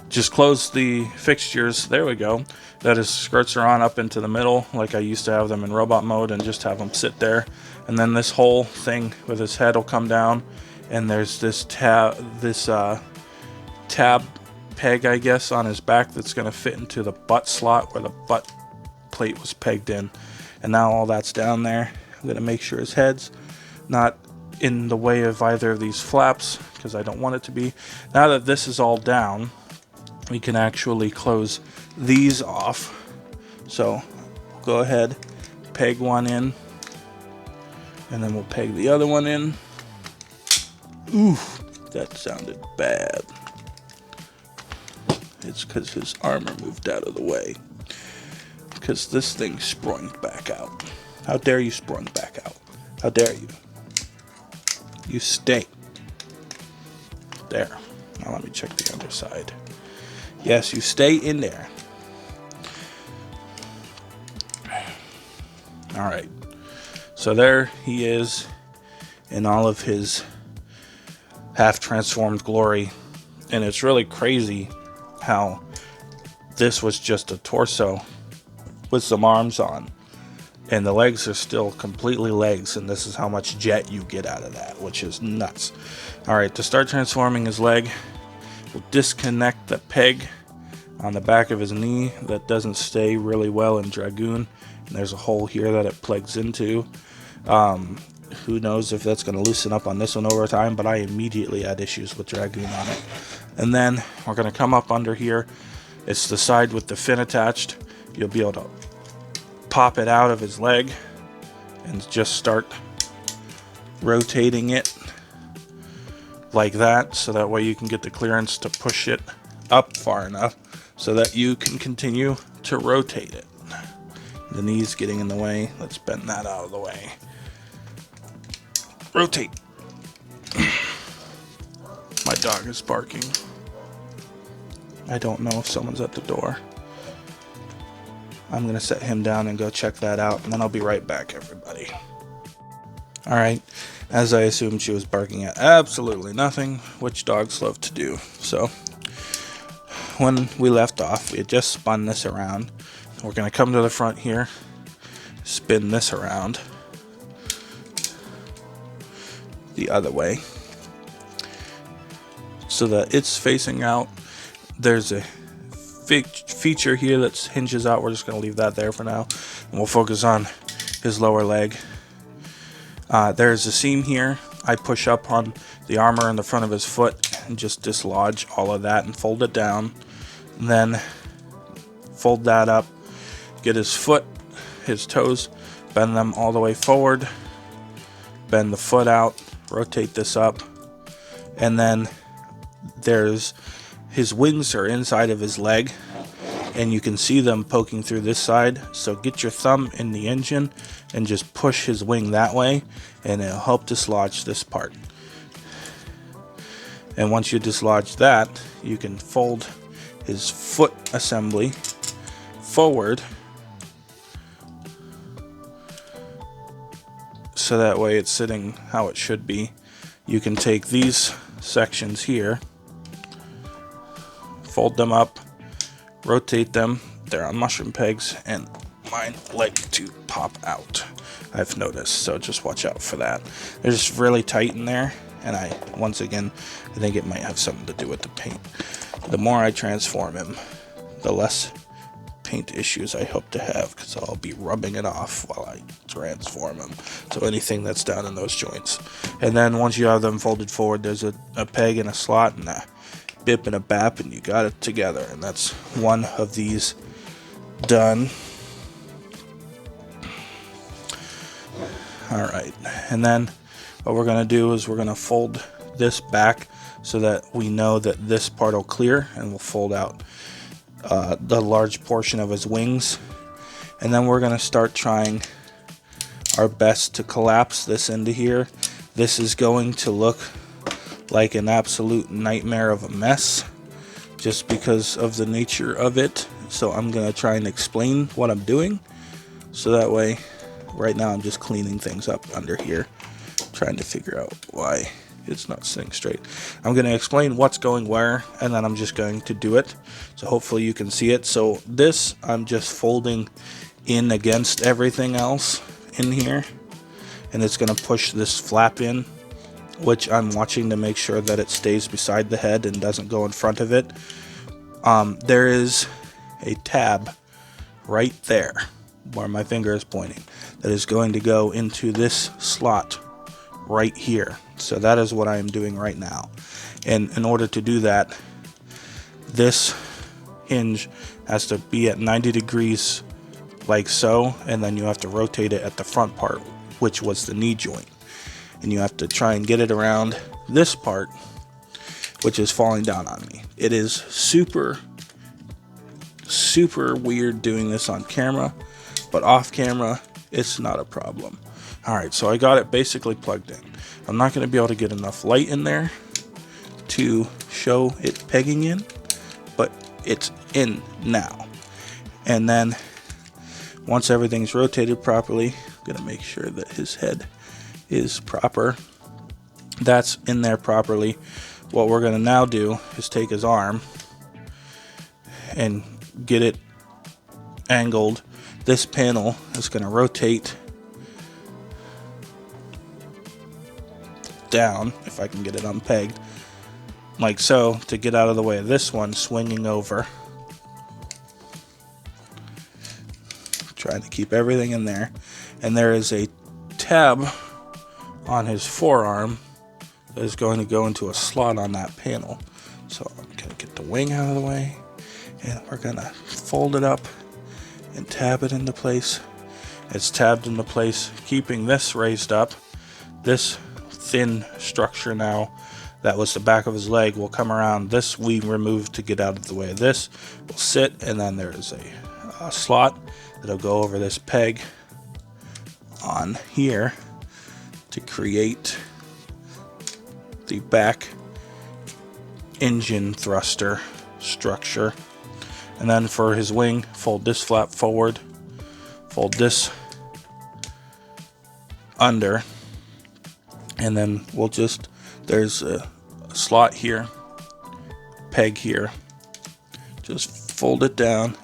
Just close the fixtures, there we go, that his skirts are on up into the middle, like I used to have them in robot mode, and just have them sit there. And then this whole thing with his head will come down, and there's this tab peg, I guess, on his back that's going to fit into the butt slot where the butt plate was pegged in. And now all that's down there. I'm going to make sure his head's not in the way of either of these flaps, because I don't want it to be. Now that this is all down, we can actually close these off. So go ahead, peg one in, and then we'll peg the other one in. Ooh, that sounded bad. It's because his armor moved out of the way. Because this thing sprung back out. How dare you sprung back out? How dare you? You stay. There. Now let me check the other side. Yes, you stay in there. Alright. So there he is in all of his half-transformed glory. And it's really crazy how this was just a torso with some arms on, and the legs are still completely legs, and this is how much jet you get out of that, which is nuts. Alright, to start transforming his leg, we'll disconnect the peg on the back of his knee that doesn't stay really well in Dragoon, and there's a hole here that it plugs into. Who knows if that's going to loosen up on this one over time, but I immediately had issues with Dragoon on it. And then we're going to come up under here. It's the side with the fin attached. You'll be able to pop it out of his leg and just start rotating it like that, so that way you can get the clearance to push it up far enough so that you can continue to rotate it. The knee's getting in the way. Let's bend that out of the way. Rotate. My dog is barking. I don't know if someone's at the door. I'm going to set him down and go check that out, and then I'll be right back, everybody. Alright, as I assumed, she was barking at absolutely nothing, which dogs love to do. So, when we left off, we had just spun this around. We're going to come to the front here, spin this around the other way so that it's facing out. There's a feature here that hinges out. We're just going to leave that there for now, and we'll focus on his lower leg. There's a seam here. I push up on the armor in the front of his foot and just dislodge all of that and fold it down, and then fold that up, get his foot, his toes, bend them all the way forward, bend the foot out, rotate this up, and then there's his wings are inside of his leg, and you can see them poking through this side. So get your thumb in the engine and just push his wing that way, and it'll help dislodge this part. And once you dislodge that, you can fold his foot assembly forward, so that way it's sitting how it should be. You can take these sections here, fold them up, rotate them. They're on mushroom pegs, and mine like to pop out, I've noticed, so just watch out for that. They're just really tight in there, and I think it might have something to do with the paint. The more I transform him, the less paint issues I hope to have, because I'll be rubbing it off while I transform him. So anything that's down in those joints. And then once you have them folded forward, there's a peg and a slot and a bip and a bap, and you got it together. And that's one of these done. Alright, and then what we're going to do is we're going to fold this back so that we know that this part will clear, and we'll fold out the large portion of his wings. And then we're going to start trying our best to collapse this into here. This is going to look like an absolute nightmare of a mess just because of the nature of it. So I'm going to try and explain what I'm doing, so that way, right now I'm just cleaning things up under here, trying to figure out why it's not sitting straight. I'm going to explain what's going where, and then I'm just going to do it. So hopefully you can see it. So this, I'm just folding in against everything else in here, and it's going to push this flap in, which I'm watching to make sure that it stays beside the head and doesn't go in front of it. There is a tab right there where my finger is pointing that is going to go into this slot right here. So that is what I am doing right now. And in order to do that, this hinge has to be at 90 degrees like so, and then you have to rotate it at the front part, which was the knee joint. And you have to try and get it around this part, which is falling down on me. It is super weird doing this on camera, but off camera, it's not a problem. Alright, so I got it basically plugged in. I'm not going to be able to get enough light in there to show it pegging in, but it's in now. And then once everything's rotated properly, I'm going to make sure that his head is proper. That's in there properly. What we're going to now do is take his arm and get it angled. This panel is going to rotate down, if I can get it unpegged, like so, to get out of the way of this one swinging over. Trying to keep everything in there. And there is a tab on his forearm that is going to go into a slot on that panel. So I'm going to get the wing out of the way, and we're going to fold it up and tab it into place. It's tabbed into place, keeping this raised up. This thin structure now, that was the back of his leg, will come around. This we removed to get out of the way of this. Will sit, and then there is a slot that'll go over this peg on here to create the back engine thruster structure. And then for his wing, fold this flap forward, fold this under, and then we'll just, there's a slot here, peg here, just fold it down.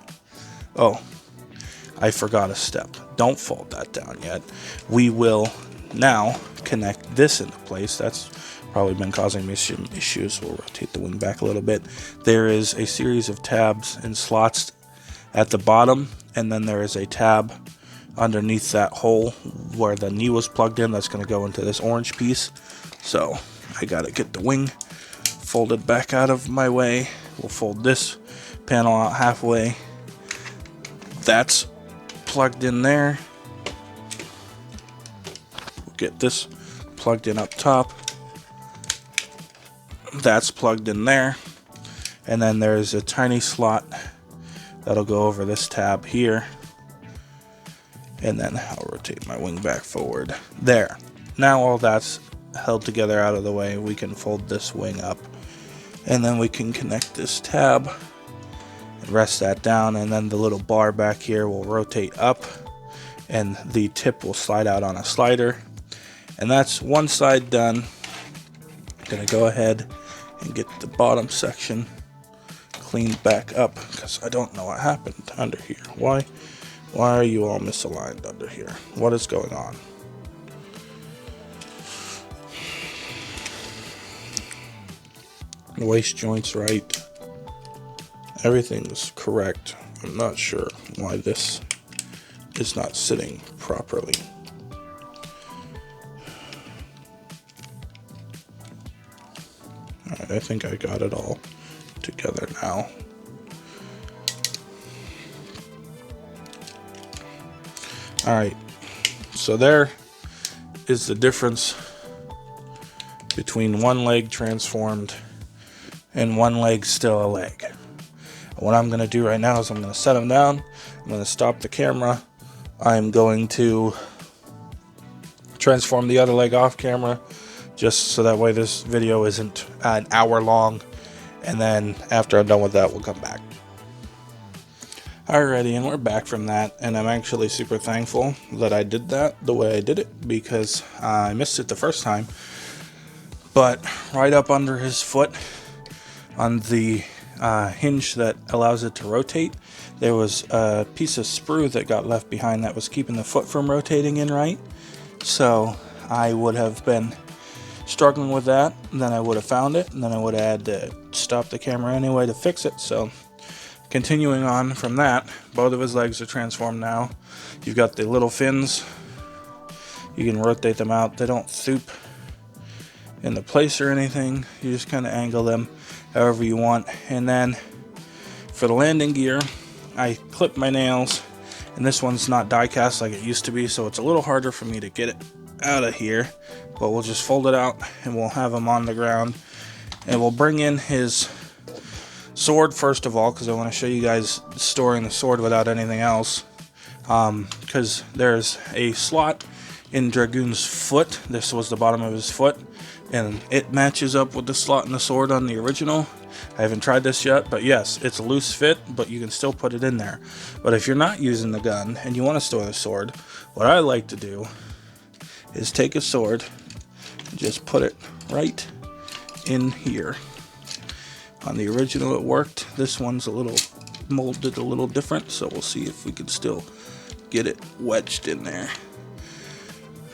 Oh, I forgot a step. Don't fold that down yet. We will now connect this into place. That's probably been causing me some issues. We'll rotate the wing back a little bit. There is a series of tabs and slots at the bottom, and then there is a tab underneath that hole where the knee was plugged in. That's going to go into this orange piece. So I got to get the wing folded back out of my way. We'll fold this panel out halfway. That's plugged in there. We'll get this plugged in up top. That's plugged in there. And then there's a tiny slot that'll go over this tab here. And then I'll rotate my wing back forward. There. Now all that's held together out of the way, we can fold this wing up. And then we can connect this tab and rest that down, and then the little bar back here will rotate up and the tip will slide out on a slider. And that's one side done. I'm gonna go ahead and get the bottom section cleaned back up because I don't know what happened under here. Why are you all misaligned under here? What is going on? The waist joint's right. Everything's correct. I'm not sure why this is not sitting properly. Alright, I think I got it all together now. Alright, so there is the difference between one leg transformed and one leg still a leg. What I'm going to do right now is I'm going to set them down. I'm going to stop the camera. I'm going to transform the other leg off camera just so that way this video isn't an hour long. And then after I'm done with that, we'll come back. Alrighty, and we're back from that, and I'm actually super thankful that I did that the way I did it because I missed it the first time. But right up under his foot on the hinge that allows it to rotate, there was a piece of sprue that got left behind that was keeping the foot from rotating in right. So I would have been struggling with that, and then I would have found it, and then I would have had to stop the camera anyway to fix it. So continuing on from that, both of his legs are transformed now. You've got the little fins. You can rotate them out. They don't thoop into place or anything. You just kind of angle them however you want. And then for the landing gear, I clipped my nails, and this one's not die cast like it used to be, so it's a little harder for me to get it out of here. But we'll just fold it out and we'll have him on the ground, and we'll bring in his sword first of all, because I want to show you guys storing the sword without anything else, because there's a slot in Dragoon's foot. This was the bottom of his foot, and it matches up with the slot in the sword on the original. I haven't tried this yet, but yes, it's a loose fit, but you can still put it in there. But if you're not using the gun and you want to store the sword, what I like to do is take a sword and just put it right in here. On the original it worked. This one's a little molded a little different, so we'll see if we can still get it wedged in there.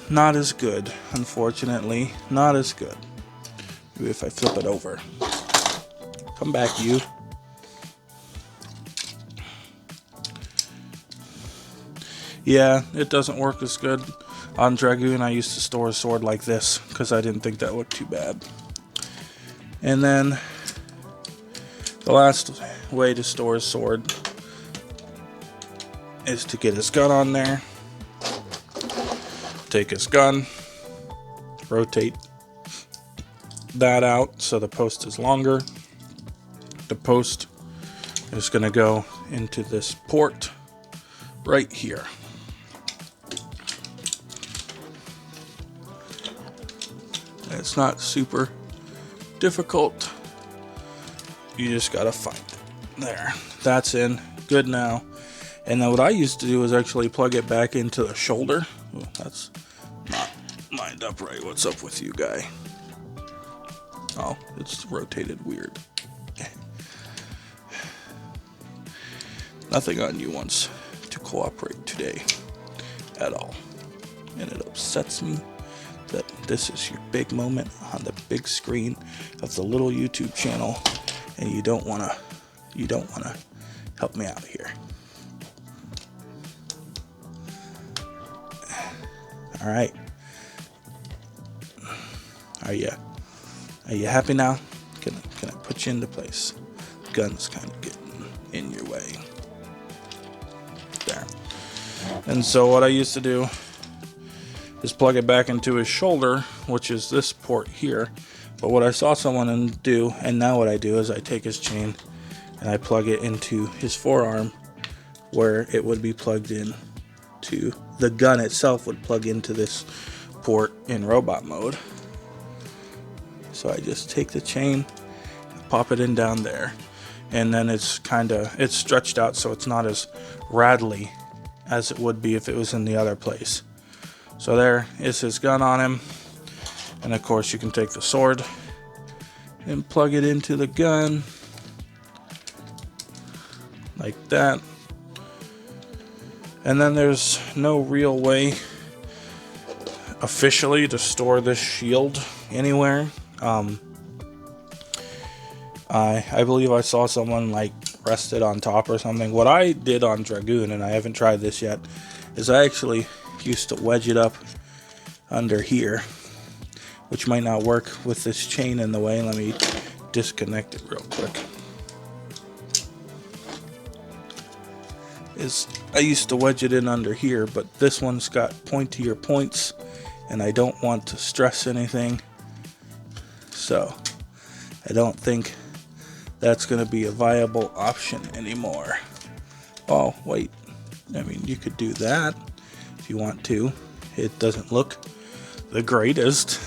Not as good, unfortunately. Not as good. Maybe if I flip it over. Come back, you. Yeah, it doesn't work as good. On Dragoon, I used to store a sword like this because I didn't think that looked too bad. And then the last way to store a sword is to get his gun on there. Take his gun, rotate that out so the post is longer. The post is going to go into this port right here. It's not super difficult. You just got to find it. There, that's in, good now. And then what I used to do is actually plug it back into the shoulder. Oh, that's not lined up right. What's up with you, guy? Oh, it's rotated weird. Nothing on you wants to cooperate today at all. And it upsets me that this is your big moment on the big screen of the little YouTube channel, and you don't wanna help me out here. All right. Are you happy now? Can I put you into place? Gun's kind of getting in your way. There. And so what I used to do is plug it back into his shoulder, which is this port here. But what I saw someone do, and now what I do, is I take his chain and I plug it into his forearm, where it would be plugged in to the gun itself, would plug into this port in robot mode. So I just take the chain, pop it in down there, and then it's stretched out so it's not as rattly as it would be if it was in the other place. So there is his gun on him, and of course you can take the sword and plug it into the gun like that. And then there's no real way officially to store this shield anywhere. I believe I saw someone like rest it on top or something. What I did on Dragoon, and I haven't tried this yet, is I actually used to wedge it up under here, which might not work with this chain in the way. Let me disconnect it real quick. I used to wedge it in under here, but this one's got pointier points, and I don't want to stress anything, so I don't think that's going to be a viable option anymore. Oh, wait. I mean, you could do that if you want to. It doesn't look the greatest,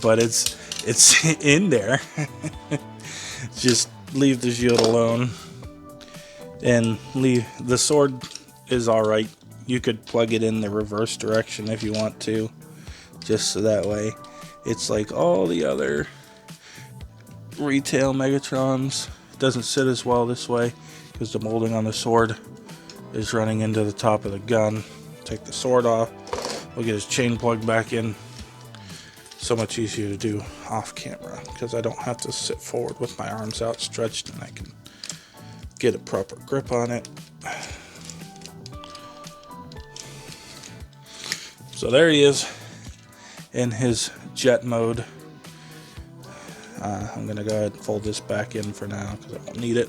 but it's in there. Just leave the shield alone, and leave the sword is all right. You could plug it in the reverse direction if you want to, just so that way it's like all the other retail Megatrons. It doesn't sit as well this way because the molding on the sword is running into the top of the gun. Take the sword off. We'll get his chain plugged back in. So much easier to do off camera because I don't have to sit forward with my arms outstretched, and I can get a proper grip on it. So there he is in his jet mode. I'm going to go ahead and fold this back in for now because I won't need it.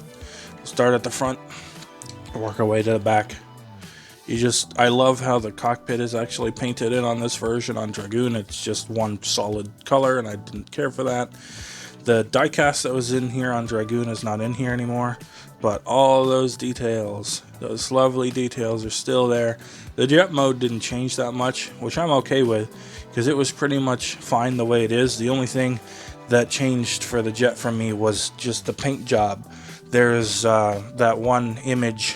We'll start at the front, work our way to the back. I love how the cockpit is actually painted in on this version. On Dragoon, it's just one solid color, and I didn't care for that. The diecast that was in here on Dragoon is not in here anymore, but all those details, those lovely details, are still there. The jet mode didn't change that much, which I'm okay with, because it was pretty much fine the way it is. The only thing that changed for the jet for me was just the paint job. There's that one image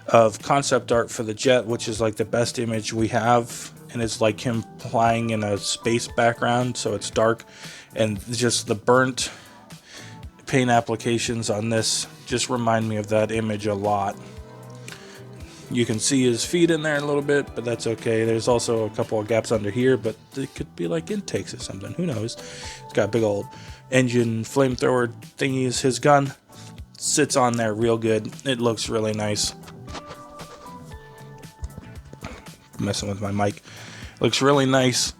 of concept art for the jet, which is like the best image we have, and it's like him flying in a space background, so it's dark, and just the burnt paint applications on this just remind me of that image a lot. You can see his feet in there a little bit, but that's okay. There's also a couple of gaps under here, but it could be like intakes or something. Who knows? It's got big old engine flamethrower thingies. His gun sits on there real good. It looks really nice. Messing with my mic. Looks really nice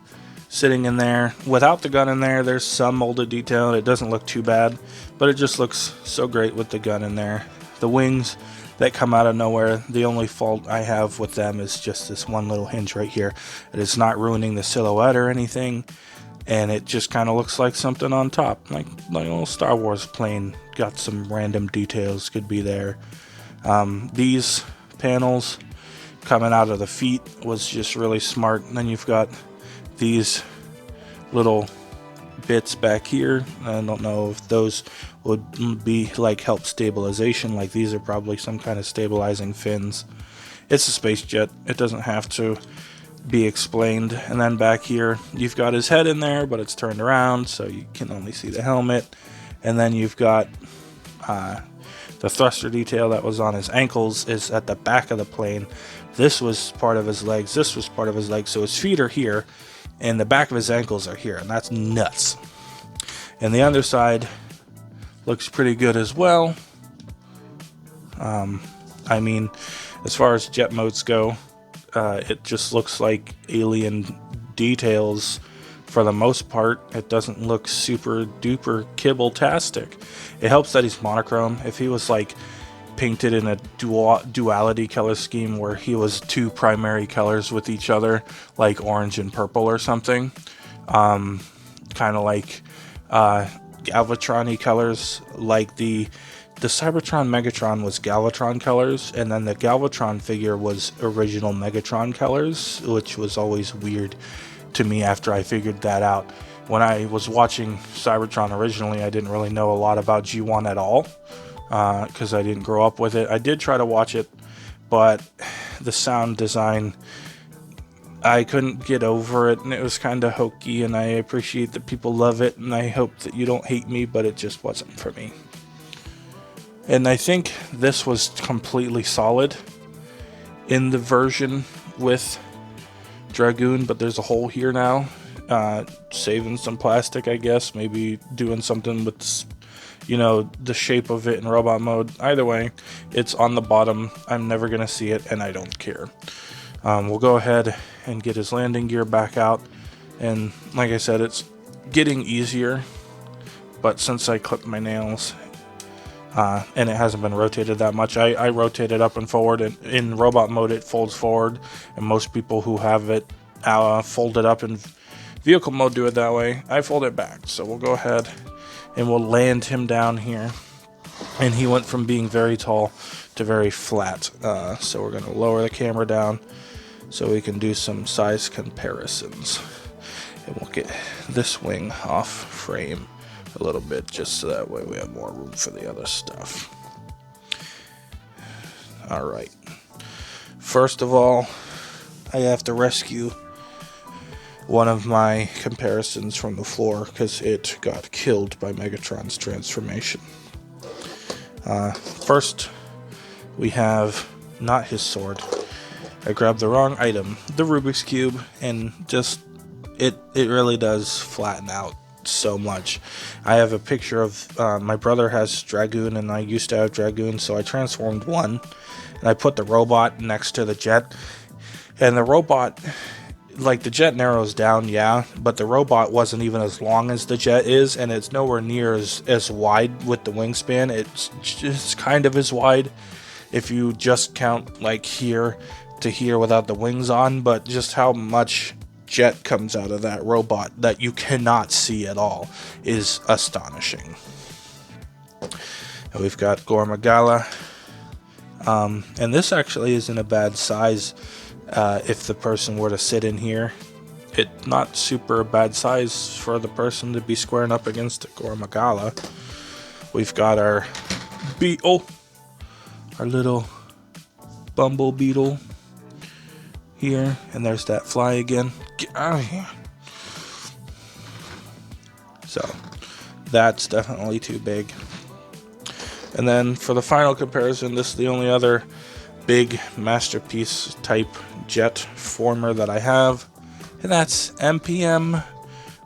sitting in there. Without the gun in there, there's some molded detail. It doesn't look too bad, but it just looks so great with the gun in there. The wings that come out of nowhere, the only fault I have with them is just this one little hinge right here. It's not ruining the silhouette or anything, and it just kind of looks like something on top, like a little Star Wars plane. Got some random details could be there. These panels coming out of the feet was just really smart. And then you've got these little bits back here. I don't know if those would be like help stabilization. Like these are probably some kind of stabilizing fins. It's a space jet. It doesn't have to be explained. And then back here, you've got his head in there, but it's turned around, so you can only see the helmet. And then you've got the thruster detail that was on his ankles is at the back of the plane. This was part of his legs. This was part of his legs. So his feet are here, and the back of his ankles are here, and that's nuts. And the underside looks pretty good as well. I mean, as far as jet modes go, it just looks like alien details for the most part. It doesn't look super duper kibble-tastic. It helps that he's monochrome. If he was like painted in a duality color scheme where he was two primary colors with each other, like orange and purple or something, kind of like Galvatron-y colors, like the Cybertron Megatron was Galvatron colors, and then the Galvatron figure was original Megatron colors, which was always weird to me after I figured that out. When I was watching Cybertron originally, I didn't really know a lot about G1 at all, because I didn't grow up with it. I did try to watch it, but the sound design, I couldn't get over it, and it was kind of hokey, and I appreciate that people love it, and I hope that you don't hate me, but it just wasn't for me. And I think this was completely solid in the version with Dragoon, but there's a hole here now. Saving some plastic, I guess. Maybe doing something with, you know, the shape of it in robot mode. Either way, it's on the bottom. I'm never going to see it, and I don't care. We'll go ahead and get his landing gear back out. And like I said, it's getting easier. But since I clipped my nails, and it hasn't been rotated that much, I rotate it up and forward, and in robot mode it folds forward, and most people who have it folded up in vehicle mode do it that way. I fold it back, so we'll go ahead and we'll land him down here, and he went from being very tall to very flat, so we're going to lower the camera down so we can do some size comparisons, and we'll get this wing off frame a little bit, just so that way we have more room for the other stuff. Alright, first of all, I have to rescue one of my comparisons from the floor because it got killed by Megatron's transformation. First, we have not his sword. I grabbed the wrong item, the Rubik's Cube, and just it really does flatten out so much. I have a picture of my brother has Dragoon, and I used to have Dragoon, so I transformed one, and I put the robot next to the jet, and the robot, like, the jet narrows down, yeah, but the robot wasn't even as long as the jet is, and it's nowhere near as wide with the wingspan. It's just kind of as wide if you just count like here to here without the wings on, but just how much jet comes out of that robot that you cannot see at all is astonishing. And we've got Gormagala, and this actually isn't a bad size if the person were to sit in here. It's not super bad size for the person to be squaring up against Gormagala. We've got our beetle, our little bumble beetle here, and there's that fly again. Get out of here. So that's definitely too big. And then for the final comparison, this is the only other big masterpiece type jet former that I have, and that's MPM.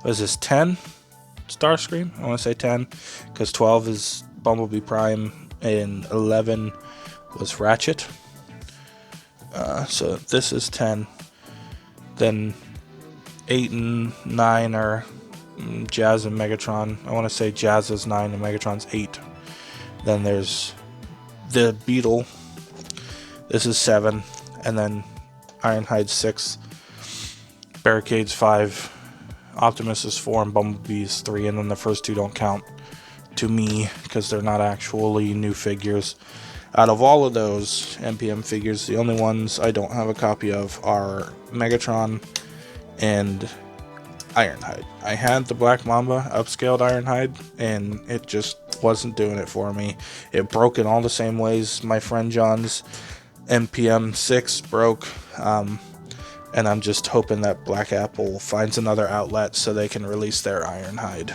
What is this, 10 Starscream? I want to say 10 because 12 is Bumblebee Prime and 11 was Ratchet. So this is 10. Then 8 and 9 are Jazz and Megatron. I want to say Jazz is 9 and Megatron's 8. Then there's the Beetle. This is 7. And then Ironhide's 6. Barricade's 5. Optimus is 4 and Bumblebee's 3. And then the first two don't count to me because they're not actually new figures. Out of all of those MPM figures, the only ones I don't have a copy of are Megatron and Ironhide. I had the Black Mamba upscaled Ironhide, and it just wasn't doing it for me. It broke in all the same ways my friend John's MPM 6 broke, and I'm just hoping that Black Apple finds another outlet so they can release their Ironhide.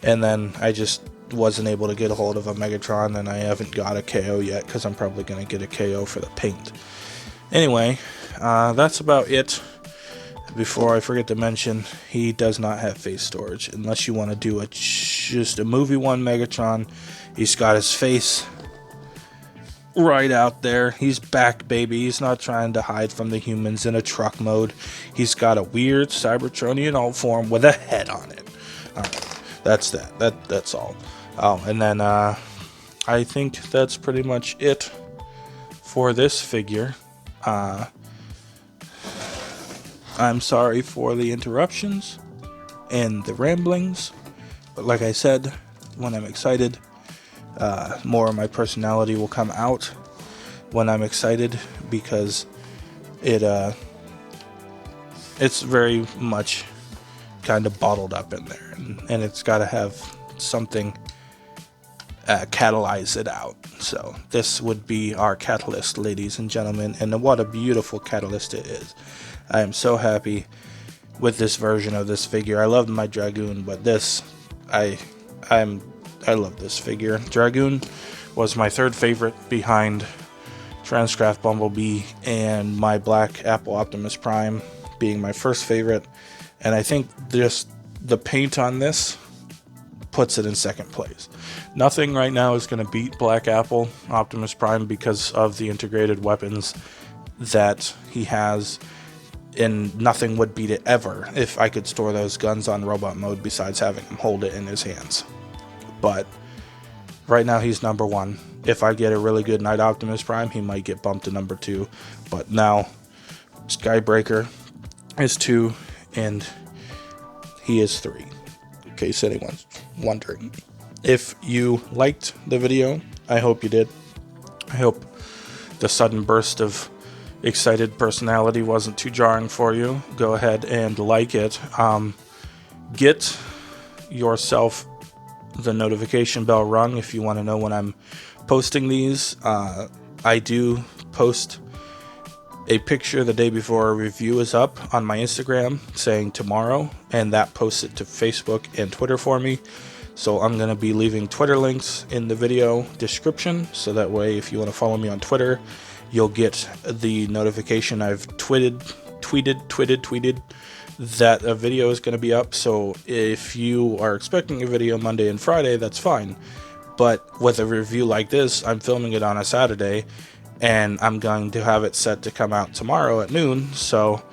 And then I just wasn't able to get a hold of a Megatron, and I haven't got a KO yet because I'm probably going to get a KO for the paint. Anyway, that's about it. Before I forget to mention, he does not have face storage unless you want to do just a movie one Megatron. He's got his face right out there. He's back, baby. He's not trying to hide from the humans in a truck mode. He's got a weird Cybertronian alt form with a head on it. That's that. That's all. Oh, and then I think that's pretty much it for this figure. I'm sorry for the interruptions and the ramblings, but like I said, when I'm excited, more of my personality will come out when I'm excited, because it's very much kind of bottled up in there, and it's got to have something catalyze it out. So this would be our catalyst, ladies and gentlemen, and what a beautiful catalyst it is. I am so happy with this version of this figure. I loved my Dragoon, but this, I love this figure. Dragoon was my third favorite behind Transcraft Bumblebee and my Black Apple Optimus Prime being my first favorite. And I think just the paint on this puts it in second place. Nothing right now is going to beat Black Apple Optimus Prime because of the integrated weapons that he has, and nothing would beat it ever if I could store those guns on robot mode besides having him hold it in his hands. But right now he's number one. If I get a really good Night Optimus Prime, he might get bumped to number 2. But now Skybreaker is 2 and he is 3, in case anyone's wondering. If you liked the video, I hope you did. I hope the sudden burst of excited personality wasn't too jarring for you. Go ahead and like it. Get yourself the notification bell rung if you want to know when I'm posting these. I do post a picture the day before a review is up on my Instagram saying tomorrow, and that posts it to Facebook and Twitter for me. So I'm going to be leaving Twitter links in the video description, so that way if you want to follow me on Twitter, you'll get the notification I've tweeted that a video is going to be up. So if you are expecting a video Monday and Friday, that's fine. But with a review like this, I'm filming it on a Saturday, and I'm going to have it set to come out tomorrow at noon, so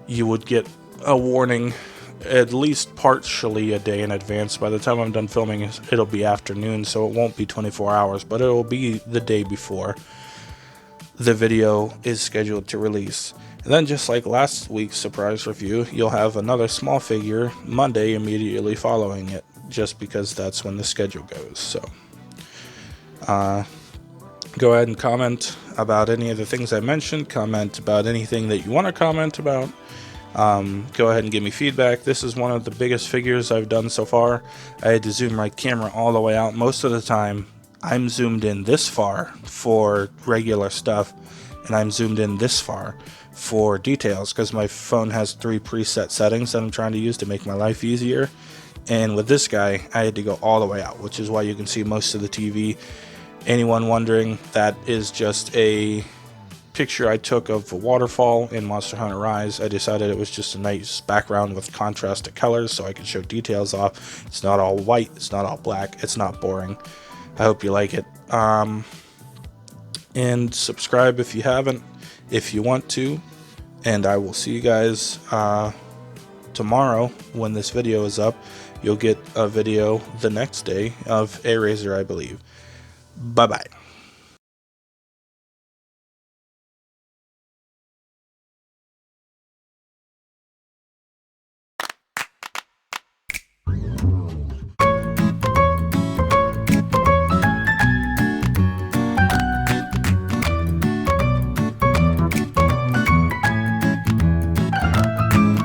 you would get a warning at least partially a day in advance. By the time I'm done filming, it'll be afternoon, so it won't be 24 hours, but it'll be the day before the video is scheduled to release. And then, just like last week's surprise review, you'll have another small figure Monday immediately following it, just because that's when the schedule goes. So go ahead and comment about any of the things I mentioned. Comment about anything that you want to comment about. Go ahead and give me feedback. This is one of the biggest figures I've done so far. I had to zoom my camera all the way out. Most of the time I'm zoomed in this far for regular stuff, and I'm zoomed in this far for details, because my phone has 3 preset settings that I'm trying to use to make my life easier. And with this guy, I had to go all the way out, which is why you can see most of the TV. Anyone wondering, that is just a picture I took of a waterfall in Monster Hunter Rise. I decided it was just a nice background with contrasted colors so I could show details off. It's not all white, it's not all black, it's not boring. I hope you like it. And subscribe if you haven't, if you want to. And I will see you guys tomorrow when this video is up. You'll get a video the next day of A-Razor, I believe. Bye-bye.